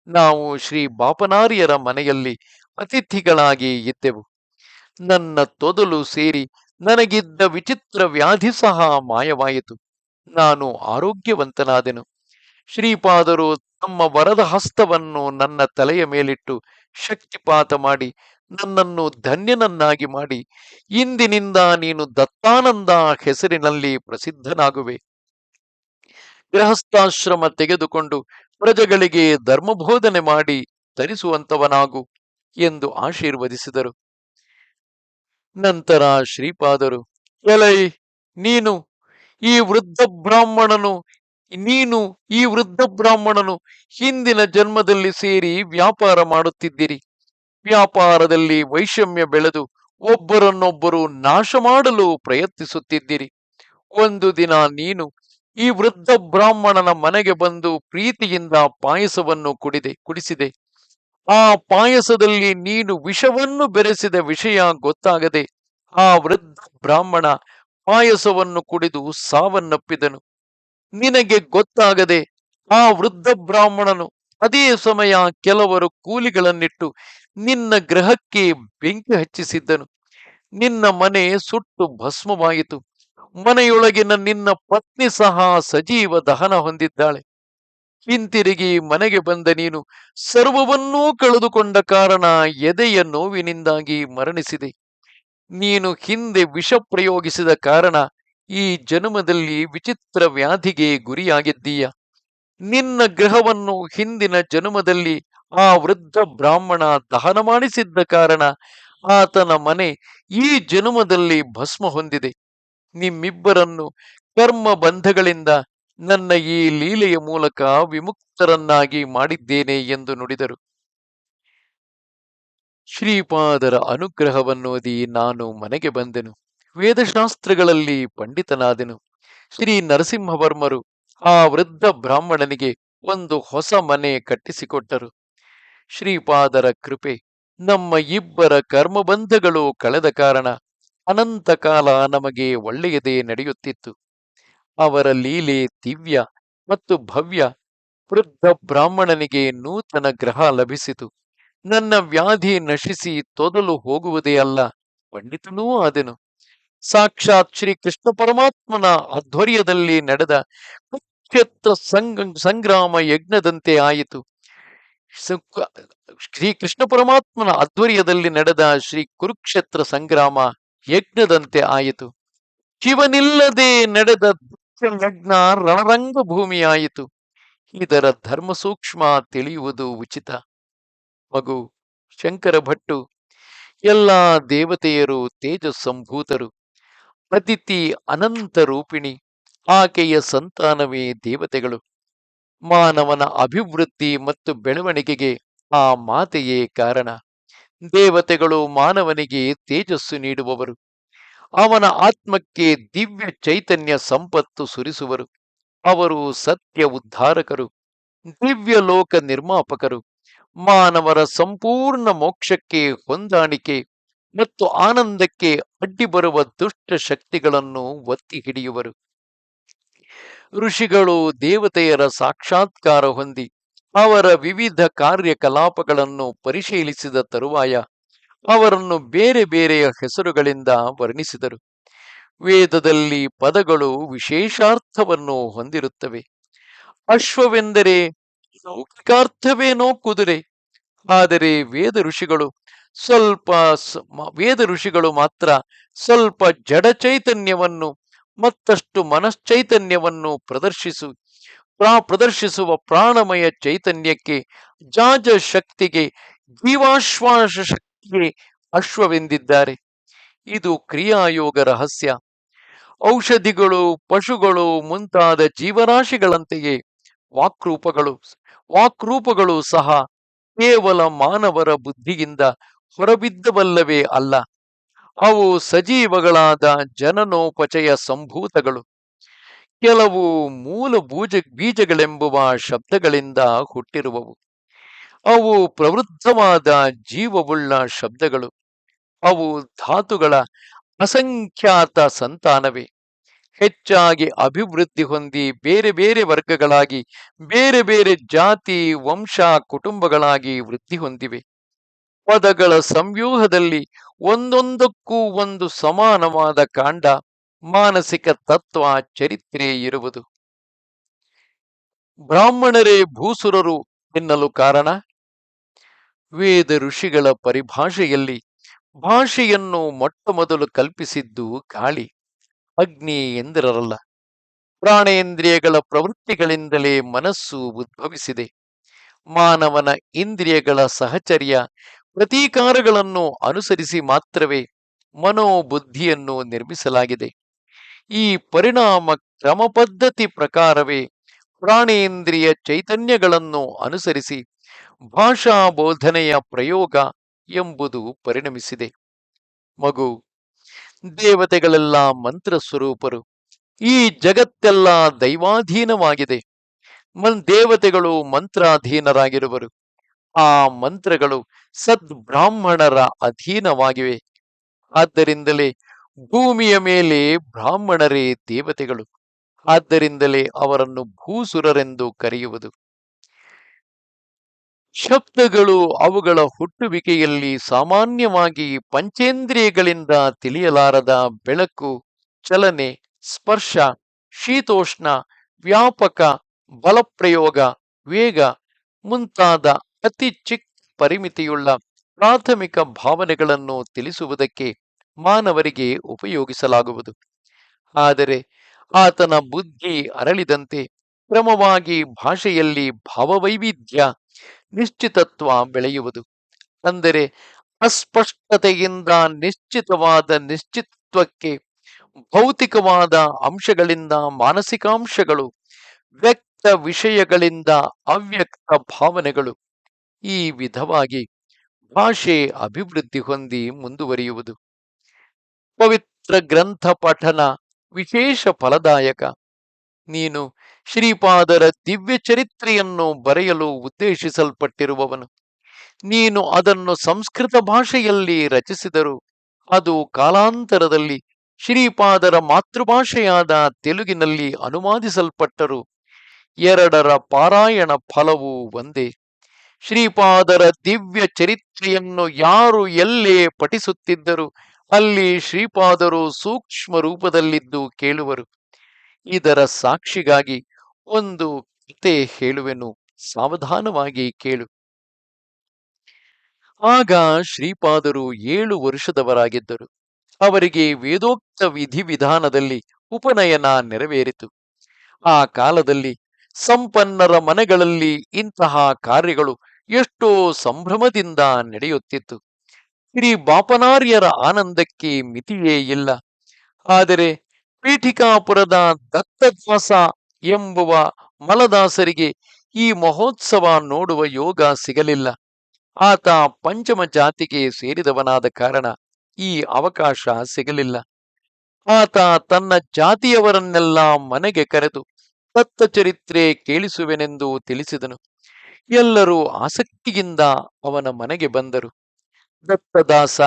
ನಾವು ಶ್ರೀ ಬಾಪನಾರಿಯರ ಮನೆಯಲ್ಲಿ ಅತಿಥಿಗಳಾಗಿ ಇದ್ದೆವು. ನನ್ನ ತೊದಲು ಸೇರಿ ನನಗಿದ್ದ ವಿಚಿತ್ರ ವ್ಯಾಧಿ ಸಹ ಮಾಯವಾಯಿತು. ನಾನು ಆರೋಗ್ಯವಂತನಾದೆನು. ಶ್ರೀಪಾದರು ತಮ್ಮ ವರದ ಹಸ್ತವನ್ನು ನನ್ನ ತಲೆಯ ಮೇಲಿಟ್ಟು ಶಕ್ತಿಪಾತ ಮಾಡಿ ನನ್ನನ್ನು ಧನ್ಯನನ್ನಾಗಿ ಮಾಡಿ, ಇಂದಿನಿಂದ ನೀನು ದತ್ತಾನಂದ ಹೆಸರಿನಲ್ಲಿ ಪ್ರಸಿದ್ಧನಾಗುವೆ. ಗೃಹಸ್ಥಾಶ್ರಮ ತೆಗೆದುಕೊಂಡು ಪ್ರಜೆಗಳಿಗೆ ಧರ್ಮಬೋಧನೆ ಮಾಡಿ ತರಿಸುವಂತವನಾಗು ಎಂದು ಆಶೀರ್ವದಿಸಿದರು. ನಂತರ ಶ್ರೀಪಾದರು, ಎಲೈ ನೀನು ಈ ವೃದ್ಧ ಬ್ರಾಹ್ಮಣನು ನೀನು ಈ ವೃದ್ಧ ಬ್ರಾಹ್ಮಣನು ಹಿಂದಿನ ಜನ್ಮದಲ್ಲಿ ಸೇರಿ ವ್ಯಾಪಾರ ಮಾಡುತ್ತಿದ್ದಿರಿ. ವ್ಯಾಪಾರದಲ್ಲಿ ವೈಷಮ್ಯ ಬೆಳೆದು ಒಬ್ಬರನ್ನೊಬ್ಬರು ನಾಶ ಮಾಡಲು ಪ್ರಯತ್ನಿಸುತ್ತಿದ್ದಿರಿ. ಒಂದು ದಿನ ನೀನು ಈ ವೃದ್ಧ ಬ್ರಾಹ್ಮಣನ ಮನೆಗೆ ಬಂದು ಪ್ರೀತಿಯಿಂದ ಪಾಯಸವನ್ನು ಕುಡಿಸಿದೆ. ಆ ಪಾಯಸದಲ್ಲಿ ನೀನು ವಿಷವನ್ನು ಬೆರೆಸಿದ ವಿಷಯ ಗೊತ್ತಾಗದೆ ಆ ವೃದ್ಧ ಬ್ರಾಹ್ಮಣ ಪಾಯಸವನ್ನು ಕುಡಿದು ಸಾವನ್ನಪ್ಪಿದನು. ನಿನಗೆ ಗೊತ್ತಾಗದೆ ಆ ವೃದ್ಧ ಬ್ರಾಹ್ಮಣನು ಅದೇ ಸಮಯ ಕೆಲವರು ಕೂಲಿಗಳನ್ನಿಟ್ಟು ನಿನ್ನ ಗೃಹಕ್ಕೆ ಬೆಂಕಿ ಹಚ್ಚಿಸಿದ್ದನು. ನಿನ್ನ ಮನೆ ಸುಟ್ಟು ಭಸ್ಮವಾಯಿತು. ಮನೆಯೊಳಗಿನ ನಿನ್ನ ಪತ್ನಿ ಸಹ ಸಜೀವ ದಹನ ಹೊಂದಿದ್ದಾಳೆ. ಹಿಂತಿರುಗಿ ಮನೆಗೆ ಬಂದ ನೀನು ಸರ್ವವನ್ನೂ ಕಳೆದುಕೊಂಡ ಕಾರಣ ಎದೆಯ ನೋವಿನಿಂದಾಗಿ ಮರಣಿಸಿದೆ. ನೀನು ಹಿಂದೆ ವಿಷ ಪ್ರಯೋಗಿಸಿದ ಕಾರಣ ಈ ಜನ್ಮದಲ್ಲಿ ವಿಚಿತ್ರ ವ್ಯಾಧಿಗೆ ಗುರಿಯಾಗಿದ್ದೀಯ. ನಿನ್ನ ಗೃಹವನ್ನು ಹಿಂದಿನ ಜನ್ಮದಲ್ಲಿ ಆ ವೃದ್ಧ ಬ್ರಾಹ್ಮಣ ದಹನ ಮಾಡಿಸಿದ್ದ ಕಾರಣ ಆತನ ಮನೆ ಈ ಜನ್ಮದಲ್ಲಿ ಭಸ್ಮ ಹೊಂದಿದೆ. ನಿಮ್ಮಿಬ್ಬರನ್ನು ಕರ್ಮ ಬಂಧಗಳಿಂದ ನನ್ನ ಈ ಲೀಲೆಯ ಮೂಲಕ ವಿಮುಕ್ತರನ್ನಾಗಿ ಮಾಡಿದ್ದೇನೆ ಎಂದು ನುಡಿದರು. ಶ್ರೀಪಾದರ ಅನುಗ್ರಹವನ್ನೋದಿ ನಾನು ಮನೆಗೆ ಬಂದೆನು. ವೇದಶಾಸ್ತ್ರಗಳಲ್ಲಿ ಪಂಡಿತನಾದೆನು. ಶ್ರೀ ನರಸಿಂಹವರ್ಮರು ಆ ವೃದ್ಧ ಬ್ರಾಹ್ಮಣನಿಗೆ ಒಂದು ಹೊಸ ಮನೆ ಕಟ್ಟಿಸಿಕೊಟ್ಟರು. ಶ್ರೀಪಾದರ ಕೃಪೆ ನಮ್ಮ ಇಬ್ಬರ ಕರ್ಮಬಂಧಗಳು ಕಳೆದ ಕಾರಣ ಅನಂತ ಕಾಲ ನಮಗೆ ಒಳ್ಳೆಯದೇ ನಡೆಯುತ್ತಿತ್ತು. ಅವರ ಲೀಲೆ ದಿವ್ಯ ಮತ್ತು ಭವ್ಯ. ವೃದ್ಧ ಬ್ರಾಹ್ಮಣನಿಗೆ ನೂತನ ಗ್ರಹ ಲಭಿಸಿತು. ನನ್ನ ವ್ಯಾಧಿ ನಶಿಸಿ ತೊದಲು ಹೋಗುವುದೇ ಅಲ್ಲ, ಪಂಡಿತನೂ ಆದೆನು. ಸಾಕ್ಷಾತ್ ಶ್ರೀ ಕೃಷ್ಣ ಪರಮಾತ್ಮನ ಆಧ್ವರ್ಯದಲ್ಲಿ ನಡೆದ ಕುರುಕ್ಷೇತ್ರ ಸಂಗ್ರಾಮ ಯಜ್ಞದಂತೆ ಆಯಿತು. ಶ್ರೀ ಕೃಷ್ಣ ಪರಮಾತ್ಮನ ಆಧ್ವರ್ಯದಲ್ಲಿ ನಡೆದ ಶ್ರೀ ಕುರುಕ್ಷೇತ್ರ ಸಂಗ್ರಾಮ ಯಜ್ಞದಂತೆ ಆಯಿತು. ಶಿವನಿಲ್ಲದೆ ನಡೆದ ಯಜ್ಞ ರಣರಂಗ ಭೂಮಿಯಾಯಿತು. ಇದರ ಧರ್ಮ ಸೂಕ್ಷ್ಮ ತಿಳಿಯುವುದು ಉಚಿತ. ಮಗು ಶಂಕರ ಭಟ್ಟು ಎಲ್ಲ ದೇವತೆಯರು ತೇಜಸ್ಸಂಭೂತರು. ಅದಿತಿ ಅನಂತ ರೂಪಿಣಿ, ಆಕೆಯ ಸಂತಾನವೇ ದೇವತೆಗಳು. ಮಾನವನ ಅಭಿವೃದ್ಧಿ ಮತ್ತು ಬೆಳವಣಿಗೆಗೆ ಆ ಮಾತೆಯೇ ಕಾರಣ. ದೇವತೆಗಳು ಮಾನವನಿಗೆ ತೇಜಸ್ಸು ನೀಡುವವರು. ಅವನ ಆತ್ಮಕ್ಕೆ ದಿವ್ಯ ಚೈತನ್ಯ ಸಂಪತ್ತು ಸುರಿಸುವರು. ಅವರು ಸತ್ಯ ಉದ್ಧಾರಕರು, ದಿವ್ಯ ಲೋಕ ನಿರ್ಮಾಪಕರು. ಮಾನವರ ಸಂಪೂರ್ಣ ಮೋಕ್ಷಕ್ಕೆ ಹೊಂದಾಣಿಕೆ ಮತ್ತು ಆನಂದಕ್ಕೆ ಅಡ್ಡಿ ಬರುವ ದುಷ್ಟ ಶಕ್ತಿಗಳನ್ನು ಒತ್ತಿ ಹಿಡಿಯುವರು. ಋಷಿಗಳು ದೇವತೆಯರ ಸಾಕ್ಷಾತ್ಕಾರ ಹೊಂದಿ ಅವರ ವಿವಿಧ ಕಾರ್ಯಕಲಾಪಗಳನ್ನು ಪರಿಶೀಲಿಸಿದ ತರುವಾಯ ಅವರನ್ನು ಬೇರೆ ಬೇರೆಯ ಹೆಸರುಗಳಿಂದ ವರ್ಣಿಸಿದರು. ವೇದದಲ್ಲಿ ಪದಗಳು ವಿಶೇಷಾರ್ಥವನ್ನು ಹೊಂದಿರುತ್ತವೆ. ಅಶ್ವವೆಂದರೆ ಲೌಕಿಕಾರ್ಥವೇನೋ ಕುದುರೆ. ಆದರೆ ವೇದ ಋಷಿಗಳು ಮಾತ್ರ ಸ್ವಲ್ಪ ಜಡ ಚೈತನ್ಯವನ್ನು ಮತ್ತಷ್ಟು ಮನಶ್ಚೈತನ್ಯವನ್ನು ಪ್ರದರ್ಶಿಸಿ ಪ್ರದರ್ಶಿಸುವ ಪ್ರಾಣಮಯ ಚೈತನ್ಯಕ್ಕೆ, ಜಾಜ ಶಕ್ತಿಗೆ, ಜೀವಾಶ್ವಾಸ ಶಕ್ತಿಗೆ ಅಶ್ವವೆಂದಿದ್ದಾರೆ. ಇದು ಕ್ರಿಯಾಯೋಗ ರಹಸ್ಯ. ಔಷಧಿಗಳು, ಪಶುಗಳು ಮುಂತಾದ ಜೀವರಾಶಿಗಳಂತೆಯೇ ವಾಕ್ರೂಪಗಳು ವಾಕ್ರೂಪಗಳು ಸಹ ಕೇವಲ ಮಾನವರ ಬುದ್ಧಿಯಿಂದ ಹೊರಬಿದ್ದವಲ್ಲವೇ ಅಲ್ಲ. ಅವು ಸಜೀವಗಳಾದ ಜನನೋಪಚಯ ಸಂಭೂತಗಳು. ಕೆಲವು ಮೂಲ ಬೀಜಗಳೆಂಬುವ ಶಬ್ದಗಳಿಂದ ಹುಟ್ಟಿರುವವು. ಅವು ಪ್ರವೃದ್ಧವಾದ ಜೀವವುಳ್ಳ ಶಬ್ದಗಳು. ಅವು ಧಾತುಗಳ ಅಸಂಖ್ಯಾತ ಸಂತಾನವೇ. ಹೆಚ್ಚಾಗಿ ಅಭಿವೃದ್ಧಿ ಹೊಂದಿ ಬೇರೆ ಬೇರೆ ವರ್ಗಗಳಾಗಿ, ಬೇರೆ ಬೇರೆ ಜಾತಿ, ವಂಶ, ಕುಟುಂಬಗಳಾಗಿ ವೃದ್ಧಿ ಹೊಂದಿವೆ. ಪದಗಳ ಸಂವ್ಯೂಹದಲ್ಲಿ ಒಂದೊಂದಕ್ಕೂ ಒಂದು ಸಮಾನವಾದ ಕಾಂಡ, ಮಾನಸಿಕ ತತ್ವ, ಚರಿತ್ರೆ ಇರುವುದು. ಬ್ರಾಹ್ಮಣರೇ ಭೂಸುರರು ಎನ್ನಲು ಕಾರಣ, ವೇದ ಋಷಿಗಳ ಪರಿಭಾಷೆಯಲ್ಲಿ ಭಾಷೆಯನ್ನು ಮೊಟ್ಟ ಮೊದಲು ಕಲ್ಪಿಸಿದ್ದು ಗಾಳಿ, ಅಗ್ನಿ ಎಂದಿರಲ್ಲ. ಪ್ರಾಣೇಂದ್ರಿಯಗಳ ಪ್ರವೃತ್ತಿಗಳಿಂದಲೇ ಮನಸ್ಸು ಉದ್ಭವಿಸಿದೆ. ಮಾನವನ ಇಂದ್ರಿಯಗಳ ಸಹಚರ್ಯ, ಪ್ರತೀಕಾರಗಳನ್ನು ಅನುಸರಿಸಿ ಮಾತ್ರವೇ ಮನೋಬುದ್ಧಿಯನ್ನು ನಿರ್ಮಿಸಲಾಗಿದೆ. ಈ ಪರಿಣಾಮ ಕ್ರಮ ಪದ್ಧತಿ ಪ್ರಕಾರವೇ ಪ್ರಾಣೇಂದ್ರಿಯ ಚೈತನ್ಯಗಳನ್ನು ಅನುಸರಿಸಿ ಭಾಷಾ ಬೋಧನೆಯ ಪ್ರಯೋಗ ಎಂಬುದು ಪರಿಣಮಿಸಿದೆ. ಮಗು, ದೇವತೆಗಳೆಲ್ಲ ಮಂತ್ರ ಸ್ವರೂಪರು. ಈ ಜಗತ್ತೆಲ್ಲ ದೈವಾಧೀನವಾಗಿದೆ. ದೇವತೆಗಳು ಮಂತ್ರಾಧೀನರಾಗಿರುವರು. ಆ ಮಂತ್ರಗಳು ಸದ್ಬ್ರಾಹ್ಮಣರ ಅಧೀನವಾಗಿವೆ. ಆದ್ದರಿಂದಲೇ ಭೂಮಿಯ ಮೇಲೆ ಬ್ರಾಹ್ಮಣರೇ ದೇವತೆಗಳು. ಆದ್ದರಿಂದಲೇ ಅವರನ್ನು ಭೂಸುರರೆಂದು ಕರೆಯುವುದು. ಶಬ್ದಗಳು ಅವುಗಳ ಹುಟ್ಟುವಿಕೆಯಲ್ಲಿ ಸಾಮಾನ್ಯವಾಗಿ ಪಂಚೇಂದ್ರಿಯಗಳಿಂದ ತಿಳಿಯಲಾರದ ಬೆಳಕು, ಚಲನೆ, ಸ್ಪರ್ಶ, ಶೀತೋಷ್ಣ, ವ್ಯಾಪಕ, ಬಲಪ್ರಯೋಗ, ವೇಗ ಮುಂತಾದ ಅತಿ ಚಿಕ್ಕ ಪರಿಮಿತಿಯುಳ್ಳ ಪ್ರಾಥಮಿಕ ಭಾವನೆಗಳನ್ನು ತಿಳಿಸುವುದಕ್ಕೆ ಮಾನವರಿಗೆ ಉಪಯೋಗಿಸಲಾಗುವುದು. ಆದರೆ ಆತನ ಬುದ್ಧಿ ಅರಳಿದಂತೆ ಕ್ರಮವಾಗಿ ಭಾಷೆಯಲ್ಲಿ ಭಾವವೈವಿಧ್ಯ, ನಿಶ್ಚಿತತ್ವ ಬೆಳೆಯುವುದು. ಅಂದರೆ ಅಸ್ಪಷ್ಟತೆಯಿಂದ ನಿಶ್ಚಿತವಾದ ನಿಶ್ಚಿತತ್ವಕ್ಕೆ, ಭೌತಿಕವಾದ ಅಂಶಗಳಿಂದ ಮಾನಸಿಕಾಂಶಗಳು, ವ್ಯಕ್ತ ವಿಷಯಗಳಿಂದ ಅವ್ಯಕ್ತ ಭಾವನೆಗಳು, ಈ ವಿಧವಾಗಿ ಭಾಷೆ ಅಭಿವೃದ್ಧಿ ಹೊಂದಿ ಮುಂದುವರಿಯುವುದು. ಪವಿತ್ರ ಗ್ರಂಥ ಪಠನ ವಿಶೇಷ ಫಲದಾಯಕ. ನೀನು ಶ್ರೀಪಾದರ ದಿವ್ಯ ಚರಿತ್ರೆಯನ್ನು ಬರೆಯಲು ಉದ್ದೇಶಿಸಲ್ಪಟ್ಟಿರುವವನು. ನೀನು ಅದನ್ನು ಸಂಸ್ಕೃತ ಭಾಷೆಯಲ್ಲಿ ರಚಿಸಿದರು ಅದು ಕಾಲಾಂತರದಲ್ಲಿ ಶ್ರೀಪಾದರ ಮಾತೃಭಾಷೆಯಾದ ತೆಲುಗಿನಲ್ಲಿ ಅನುವಾದಿಸಲ್ಪಟ್ಟರು ಎರಡರ ಪಾರಾಯಣ ಫಲವು ಒಂದೇ. ಶ್ರೀಪಾದರ ದಿವ್ಯ ಚರಿತ್ರೆಯನ್ನು ಯಾರು ಎಲ್ಲೇ ಪಠಿಸುತ್ತಿದ್ದರು ಅಲ್ಲಿ ಶ್ರೀಪಾದರು ಸೂಕ್ಷ್ಮ ರೂಪದಲ್ಲಿದ್ದು ಕೇಳುವರು. ಇದರ ಸಾಕ್ಷಿಗಾಗಿ ಒಂದು ಕತೆ ಹೇಳುವೆನು, ಸಾವಧಾನವಾಗಿ ಕೇಳು. ಆಗ ಶ್ರೀಪಾದರು 7 ವರ್ಷದವರಾಗಿದ್ದರು. ಅವರಿಗೆ ವೇದೋಕ್ತ ವಿಧಿವಿಧಾನದಲ್ಲಿ ಉಪನಯನ ನೆರವೇರಿತು. ಆ ಕಾಲದಲ್ಲಿ ಸಂಪನ್ನರ ಮನೆಗಳಲ್ಲಿ ಇಂತಹ ಕಾರ್ಯಗಳು ಎಷ್ಟೋ ಸಂಭ್ರಮದಿಂದ ನಡೆಯುತ್ತಿತ್ತು. ಶ್ರೀ ಬಾಪನಾರ್ಯರ ಆನಂದಕ್ಕೆ ಮಿತಿಯೇ ಇಲ್ಲ. ಆದರೆ ಪೀಠಿಕಾಪುರದ ದತ್ತದಾಸ ಎಂಬುವ ಮಲದಾಸರಿಗೆ ಈ ಮಹೋತ್ಸವ ನೋಡುವ ಯೋಗ ಸಿಗಲಿಲ್ಲ. ಆತ ಪಂಚಮ ಜಾತಿಗೆ ಸೇರಿದವನಾದ ಕಾರಣ ಈ ಅವಕಾಶ ಸಿಗಲಿಲ್ಲ. ಆತ ತನ್ನ ಜಾತಿಯವರನ್ನೆಲ್ಲ ಮನೆಗೆ ಕರೆದು ದತ್ತ ಚರಿತ್ರೆ ಕೇಳಿಸುವೆನೆಂದು ತಿಳಿಸಿದನು. ಎಲ್ಲರೂ ಆಸಕ್ತಿಯಿಂದ ಅವನ ಮನೆಗೆ ಬಂದರು. ದತ್ತದಾಸ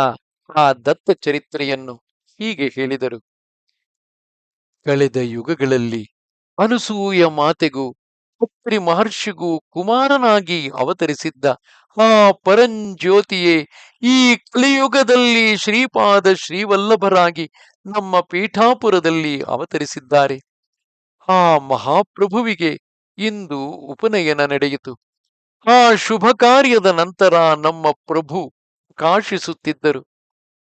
ಆ ದತ್ತ ಚರಿತ್ರೆಯನ್ನು ಹೀಗೆ ಹೇಳಿದರು. ಕಳೆದ ಯುಗಗಳಲ್ಲಿ ಅನಸೂಯ ಮಾತೆಗೂ ಅತ್ರಿ ಮಹರ್ಷಿಗೂ ಕುಮಾರನಾಗಿ ಅವತರಿಸಿದ್ದ ಆ ಪರಂಜ್ಯೋತಿಯೇ ಈ ಕಲಿಯುಗದಲ್ಲಿ ಶ್ರೀಪಾದ ಶ್ರೀವಲ್ಲಭರಾಗಿ ನಮ್ಮ ಪೀಠಾಪುರದಲ್ಲಿ ಅವತರಿಸಿದ್ದಾರೆ. ಆ ಮಹಾಪ್ರಭುವಿಗೆ ಇಂದು ಉಪನಯನ ನಡೆಯಿತು. ಆ ಶುಭ ಕಾರ್ಯದ ನಂತರ ನಮ್ಮ ಪ್ರಭು ಪ್ರಕಾಶಿಸುತ್ತಿದ್ದರು.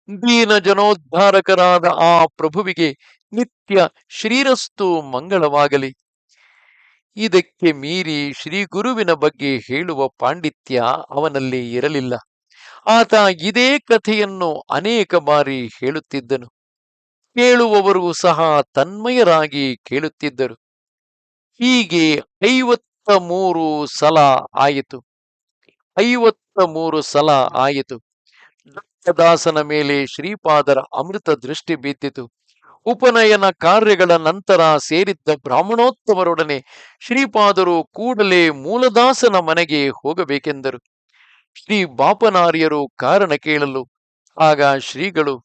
ದೀನ ಜನೋದ್ಧಾರಕರಾದ ಆ ಪ್ರಭುವಿಗೆ ನಿತ್ಯ ಶ್ರೀರಸ್ತು ಮಂಗಳವಾಗಲಿ. ಇದಕ್ಕೆ ಮೀರಿ ಶ್ರೀ ಗುರುವಿನ ಬಗ್ಗೆ ಹೇಳುವ ಪಾಂಡಿತ್ಯ ಅವನಲ್ಲಿ ಇರಲಿಲ್ಲ. ಆತ ಇದೇ ಕಥೆಯನ್ನು ಅನೇಕ ಬಾರಿ ಹೇಳುತ್ತಿದ್ದನು. ಕೇಳುವವರು ಸಹ ತನ್ಮಯರಾಗಿ ಕೇಳುತ್ತಿದ್ದರು. ಹೀಗೆ 53 ಸಲ ಆಯಿತು. 53 ಸಲ ಆಯಿತು. ದತ್ತದಾಸನ ಮೇಲೆ ಶ್ರೀಪಾದರ ಅಮೃತ ದೃಷ್ಟಿ ಬಿದ್ದಿತು. ಉಪನಯನ ಕಾರ್ಯಗಳ ನಂತರ ಸೇರಿದ್ದ ಬ್ರಾಹ್ಮಣೋತ್ತಮರೊಡನೆ ಶ್ರೀಪಾದರು ಕೂಡಲೇ ಮೂಲದಾಸನ ಮನೆಗೆ ಹೋಗಬೇಕೆಂದರು. ಶ್ರೀ ಬಾಪನಾರ್ಯರು ಕಾರಣ ಕೇಳಲು ಆಗ ಶ್ರೀಗಳು,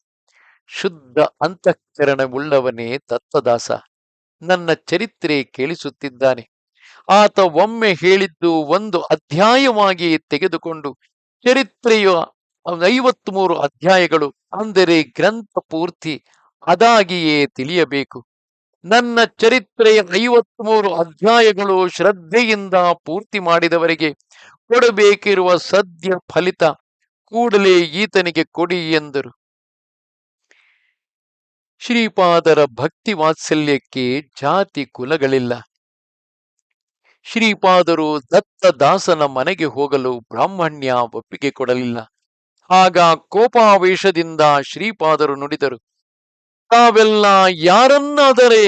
ಶುದ್ಧ ಅಂತಃಕರಣವುಳ್ಳವನೇ ದತ್ತದಾಸ ನನ್ನ ಚರಿತ್ರೆ ಕೇಳಿಸುತ್ತಿದ್ದಾನೆ. ಆತ ಒಮ್ಮೆ ಹೇಳಿದ್ದು ಒಂದು ಅಧ್ಯಾಯವಾಗಿ ತೆಗೆದುಕೊಂಡು ಚರಿತ್ರೆಯ 53 ಅಧ್ಯಾಯಗಳು ಅಂದರೆ ಗ್ರಂಥ ಪೂರ್ತಿ ಅದಾಗಿಯೇ ತಿಳಿಯಬೇಕು. ನನ್ನ ಚರಿತ್ರೆಯ 53 ಅಧ್ಯಾಯಗಳು ಶ್ರದ್ಧೆಯಿಂದ ಪೂರ್ತಿ ಮಾಡಿದವರಿಗೆ ಕೊಡಬೇಕಿರುವ ಸದ್ಯ ಫಲಿತ ಕೂಡಲೇ ಈತನಿಗೆ ಕೊಡಿ ಎಂದರು. ಶ್ರೀಪಾದರ ಭಕ್ತಿ ವಾತ್ಸಲ್ಯಕ್ಕೆ ಜಾತಿ ಕುಲಗಳಿಲ್ಲ. ಶ್ರೀಪಾದರು ದತ್ತದಾಸನ ಮನೆಗೆ ಹೋಗಲು ಬ್ರಾಹ್ಮಣ್ಯ ಒಪ್ಪಿಗೆ ಕೊಡಲಿಲ್ಲ. ಆಗ ಕೋಪಾವೇಶದಿಂದ ಶ್ರೀಪಾದರು ನುಡಿದರು, ತಾವೆಲ್ಲ ಯಾರನ್ನಾದರೆ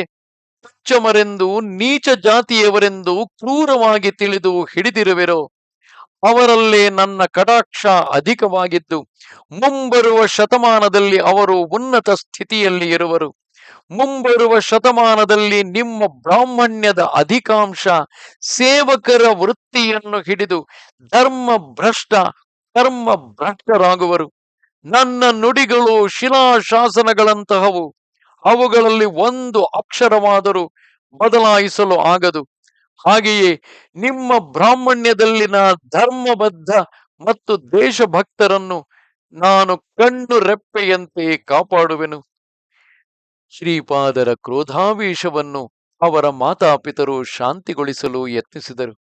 ತುಚ್ಛಮರೆಂದು ನೀಚ ಜಾತಿಯವರೆಂದು ಕ್ರೂರವಾಗಿ ತಿಳಿದು ಹಿಡಿದಿರುವೆರೋ ಅವರಲ್ಲೇ ನನ್ನ ಕಟಾಕ್ಷ ಅಧಿಕವಾಗಿದ್ದು ಮುಂಬರುವ ಶತಮಾನದಲ್ಲಿ ಅವರು ಉನ್ನತ ಸ್ಥಿತಿಯಲ್ಲಿ ಇರುವರು. ಮುಂಬರುವ ಶತಮಾನದಲ್ಲಿ ನಿಮ್ಮ ಬ್ರಾಹ್ಮಣ್ಯದ ಅಧಿಕಾಂಶ ಸೇವಕರ ವೃತ್ತಿಯನ್ನು ಹಿಡಿದು ಧರ್ಮ ಭ್ರಷ್ಟ ಕರ್ಮ ಭ್ರಷ್ಟರಾಗುವರು. ನನ್ನ ನುಡಿಗಳು ಶಿಲಾಶಾಸನಗಳಂತಹವು. ಅವುಗಳಲ್ಲಿ ಒಂದು ಅಕ್ಷರವಾದರೂ ಬದಲಾಯಿಸಲು ಆಗದು. ಹಾಗೆಯೇ ನಿಮ್ಮ ಬ್ರಾಹ್ಮಣ್ಯದಲ್ಲಿನ ಧರ್ಮಬದ್ಧ ಮತ್ತು ದೇಶಭಕ್ತರನ್ನು ನಾನು ಕಣ್ಣು ರೆಪ್ಪೆಯಂತೆ ಕಾಪಾಡುವೆನು. ಶ್ರೀಪಾದರ ಕ್ರೋಧಾವೇಶವನ್ನು ಅವರ ಮಾತಾಪಿತರು ಶಾಂತಿಗೊಳಿಸಲು ಯತ್ನಿಸಿದರು.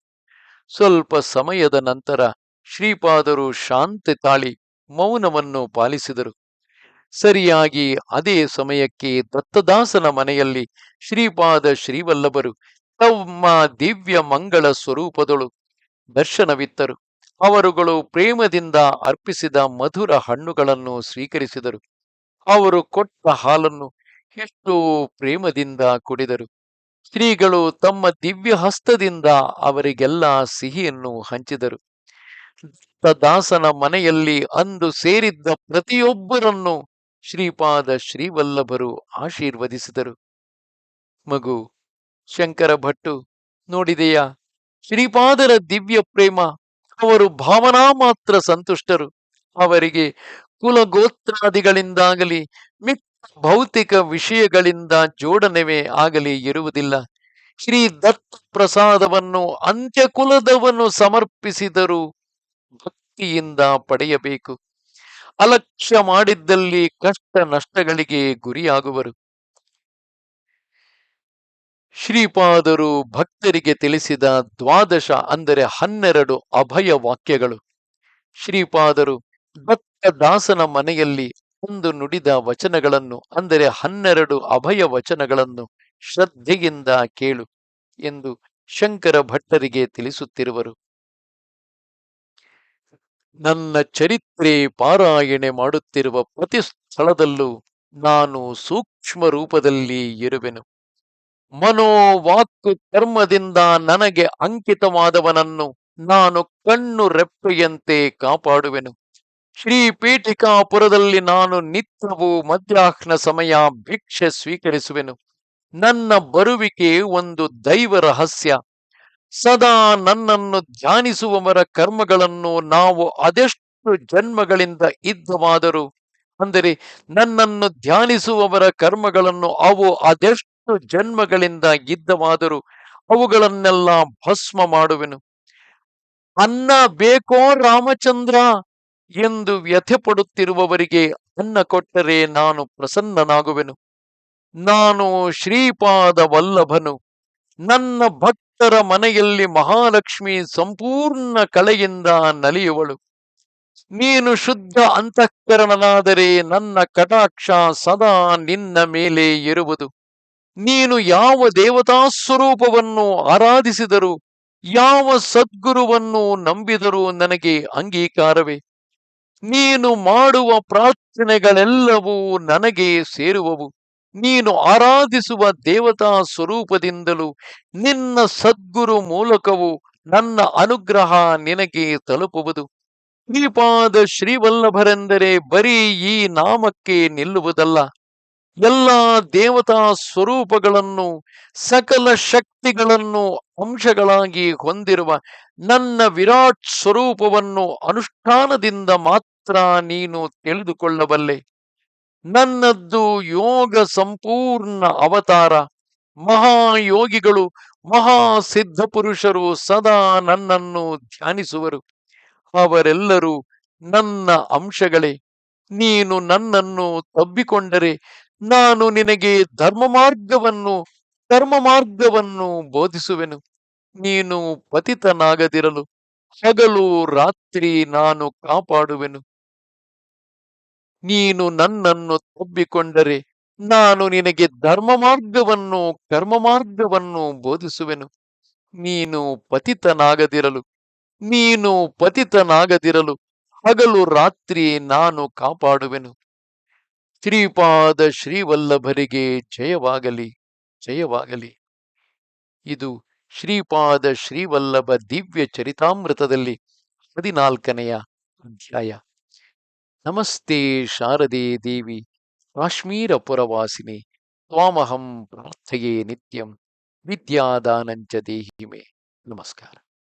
ಸ್ವಲ್ಪ ಸಮಯದ ನಂತರ ಶ್ರೀಪಾದರು ಶಾಂತಿ ತಾಳಿ ಮೌನವನ್ನು ಪಾಲಿಸಿದರು. ಸರಿಯಾಗಿ ಅದೇ ಸಮಯಕ್ಕೆ ದತ್ತದಾಸನ ಮನೆಯಲ್ಲಿ ಶ್ರೀಪಾದ ಶ್ರೀವಲ್ಲಭರು ತಮ್ಮ ದಿವ್ಯ ಮಂಗಳ ಸ್ವರೂಪದಳು ದರ್ಶನವಿತ್ತರು. ಅವರುಗಳು ಪ್ರೇಮದಿಂದ ಅರ್ಪಿಸಿದ ಮಧುರ ಹಣ್ಣುಗಳನ್ನು ಸ್ವೀಕರಿಸಿದರು. ಅವರು ಕೊಟ್ಟ ಹಾಲನ್ನು ಎಷ್ಟು ಪ್ರೇಮದಿಂದ ಕುಡಿದರು. ಶ್ರೀಗಳು ತಮ್ಮ ದಿವ್ಯ ಹಸ್ತದಿಂದ ಅವರಿಗೆಲ್ಲ ಸಿಹಿಯನ್ನು ಹಂಚಿದರು. ದತ್ತದಾಸನ ಮನೆಯಲ್ಲಿ ಅಂದು ಸೇರಿದ್ದ ಪ್ರತಿಯೊಬ್ಬರನ್ನು ಶ್ರೀಪಾದ ಶ್ರೀವಲ್ಲಭರು ಆಶೀರ್ವದಿಸಿದರು. ಮಗು ಶಂಕರ ಭಟ್ಟು, ನೋಡಿದೆಯಾ ಶ್ರೀಪಾದರ ದಿವ್ಯ ಪ್ರೇಮ? ಅವರು ಭಾವನಾ ಮಾತ್ರ ಸಂತುಷ್ಟರು. ಅವರಿಗೆ ಕುಲಗೋತ್ರಾದಿಗಳಿಂದಾಗಲಿ ಮಿಕ್ಕ ಭೌತಿಕ ವಿಷಯಗಳಿಂದ ಜೋಡಣೆವೇ ಆಗಲಿ ಇರುವುದಿಲ್ಲ. ಶ್ರೀ ದತ್ತ ಪ್ರಸಾದವನ್ನು ಅಂತ್ಯಕುಲದವನು ಸಮರ್ಪಿಸಿದರು ಭಕ್ತಿಯಿಂದ ಪಡೆಯಬೇಕು. ಅಲಕ್ಷ್ಯ ಮಾಡಿದ್ದಲ್ಲಿ ಕಷ್ಟ ನಷ್ಟಗಳಿಗೆ ಗುರಿಯಾಗುವರು. ಶ್ರೀಪಾದರು ಭಕ್ತರಿಗೆ ತಿಳಿಸಿದ 12 ಅಂದರೆ 12 ಅಭಯ ವಾಕ್ಯಗಳು. ಶ್ರೀಪಾದರು ದತ್ತದಾಸನ ಮನೆಯಲ್ಲಿ ಒಂದು ನುಡಿದ ವಚನಗಳನ್ನು ಅಂದರೆ 12 ಅಭಯ ವಚನಗಳನ್ನು ಶ್ರದ್ಧೆಯಿಂದ ಕೇಳು ಎಂದು ಶಂಕರ ಭಟ್ಟರಿಗೆ ತಿಳಿಸುತ್ತಿರುವರು. ನನ್ನ ಚರಿತ್ರೆ ಪಾರಾಯಣೆ ಮಾಡುತ್ತಿರುವ ಪ್ರತಿ ಸ್ಥಳದಲ್ಲೂ ನಾನು ಸೂಕ್ಷ್ಮ ರೂಪದಲ್ಲಿ ಇರುವೆನು. ಮನೋವಾಕ್ಕು ಕರ್ಮದಿಂದ ನನಗೆ ಅಂಕಿತವಾದವನನ್ನು ನಾನು ಕಣ್ಣು ರೆಪ್ಪೆಯಂತೆ ಕಾಪಾಡುವೆನು. ಶ್ರೀ ಪೀಠಿಕಾಪುರದಲ್ಲಿ ನಾನು ನಿತ್ಯವೂ ಮಧ್ಯಾಹ್ನ ಸಮಯ ಭಿಕ್ಷೆ ಸ್ವೀಕರಿಸುವೆನು. ನನ್ನ ಬರುವಿಕೆ ಒಂದು ದೈವ ರಹಸ್ಯ. ಸದಾ ನನ್ನನ್ನು ಧ್ಯಾನಿಸುವವರ ಕರ್ಮಗಳನ್ನು ನಾವು ಅದೆಷ್ಟು ಜನ್ಮಗಳಿಂದ ಇದ್ದವಾದರೂ ಅಂದರೆ ನನ್ನನ್ನು ಧ್ಯಾನಿಸುವವರ ಕರ್ಮಗಳನ್ನು ಅವು ಅದೆಷ್ಟು ಜನ್ಮಗಳಿಂದ ಇದ್ದವಾದರೂ ಅವುಗಳನ್ನೆಲ್ಲ ಭಸ್ಮ ಮಾಡುವೆನು. ಅನ್ನ ಬೇಕೋ ರಾಮಚಂದ್ರ ಎಂದು ವ್ಯಥೆ ಪಡುತ್ತಿರುವವರಿಗೆ ಅನ್ನ ಕೊಟ್ಟರೆ ನಾನು ಪ್ರಸನ್ನನಾಗುವೆನು. ನಾನು ಶ್ರೀಪಾದ ವಲ್ಲಭನು. ನನ್ನ ಭಕ್ತರ ಮನೆಯಲ್ಲಿ ಮಹಾಲಕ್ಷ್ಮಿ ಸಂಪೂರ್ಣ ಕಳೆಯಿಂದ ನಲಿಯುವಳು. ನೀನು ಶುದ್ಧ ಅಂತಃಕರಣನಾದರೆ ನನ್ನ ಕಟಾಕ್ಷ ಸದಾ ನಿನ್ನ ಮೇಲೆ ಇರುವುದು. ನೀನು ಯಾವ ದೇವತಾ ಸ್ವರೂಪವನ್ನು ಆರಾಧಿಸಿದರೂ, ಯಾವ ಸದ್ಗುರುವನ್ನು ನಂಬಿದರೂ ನನಗೆ ಅಂಗೀಕಾರವೇ. ನೀನು ಮಾಡುವ ಪ್ರಾರ್ಥನೆಗಳೆಲ್ಲವೂ ನನಗೆ ಸೇರುವವು. ನೀನು ಆರಾಧಿಸುವ ದೇವತಾ ಸ್ವರೂಪದಿಂದಲೂ ನಿನ್ನ ಸದ್ಗುರು ಮೂಲಕವೂ ನನ್ನ ಅನುಗ್ರಹ ನಿನಗೆ ತಲುಪುವುದು. ಶ್ರೀಪಾದ ಶ್ರೀವಲ್ಲಭರೆಂದರೆ ಬರೀ ಈ ನಾಮಕ್ಕೆ ನಿಲ್ಲುವುದಲ್ಲ. ಎಲ್ಲ ದೇವತಾ ಸ್ವರೂಪಗಳನ್ನು, ಸಕಲ ಶಕ್ತಿಗಳನ್ನು ಅಂಶಗಳಾಗಿ ಹೊಂದಿರುವ ನನ್ನ ವಿರಾಟ್ ಸ್ವರೂಪವನ್ನು ಅನುಷ್ಠಾನದಿಂದ ಮಾತ್ರ ನೀನು ತಿಳಿದುಕೊಳ್ಳಬಲ್ಲೆ. ನನ್ನದ್ದು ಯೋಗ ಸಂಪೂರ್ಣ ಅವತಾರ. ಮಹಾಯೋಗಿಗಳು, ಮಹಾಸಿದ್ಧ ಪುರುಷರು ಸದಾ ನನ್ನನ್ನು ಧ್ಯಾನಿಸುವರು. ಅವರೆಲ್ಲರೂ ನನ್ನ ಅಂಶಗಳೇ. ನೀನು ನನ್ನನ್ನು ತಬ್ಬಿಕೊಂಡರೆ ನಾನು ನಿನಗೆ ಕರ್ಮ ಮಾರ್ಗವನ್ನು ಬೋಧಿಸುವೆನು. ನೀನು ಪತಿತನಾಗದಿರಲು ಹಗಲು ರಾತ್ರಿ ನಾನು ಕಾಪಾಡುವೆನು. ನೀನು ನನ್ನನ್ನು ತಬ್ಬಿಕೊಂಡರೆ ನಾನು ನಿನಗೆ ಕರ್ಮ ಮಾರ್ಗವನ್ನು ಬೋಧಿಸುವೆನು. ನೀನು ಪತಿತನಾಗದಿರಲು ನೀನು ಪತಿತನಾಗದಿರಲು ಹಗಲು ರಾತ್ರಿ ನಾನು ಕಾಪಾಡುವೆನು. ಶ್ರೀಪಾದ ಶ್ರೀವಲ್ಲಭರಿಗೆ ಜಯವಾಗಲಿ, ಜಯವಾಗಲಿ. ಇದು ಶ್ರೀಪಾದ ಶ್ರೀವಲ್ಲಭ ದಿವ್ಯ ಚರಿತಾಮೃತದಲ್ಲಿ 14ನೆಯ ಅಧ್ಯಾಯ. ನಮಸ್ತೆ ಶಾರದೆ ದೇವಿ ಕಾಶ್ಮೀರ ಪುರವಾಸಿನಿ ತ್ವಾಮಹಂ ಪ್ರಾರ್ಥಯೇ ನಿತ್ಯಂ ವಿದ್ಯಾದಾನಂಚ ದೇಹಿ ಮೇ. ನಮಸ್ಕಾರ.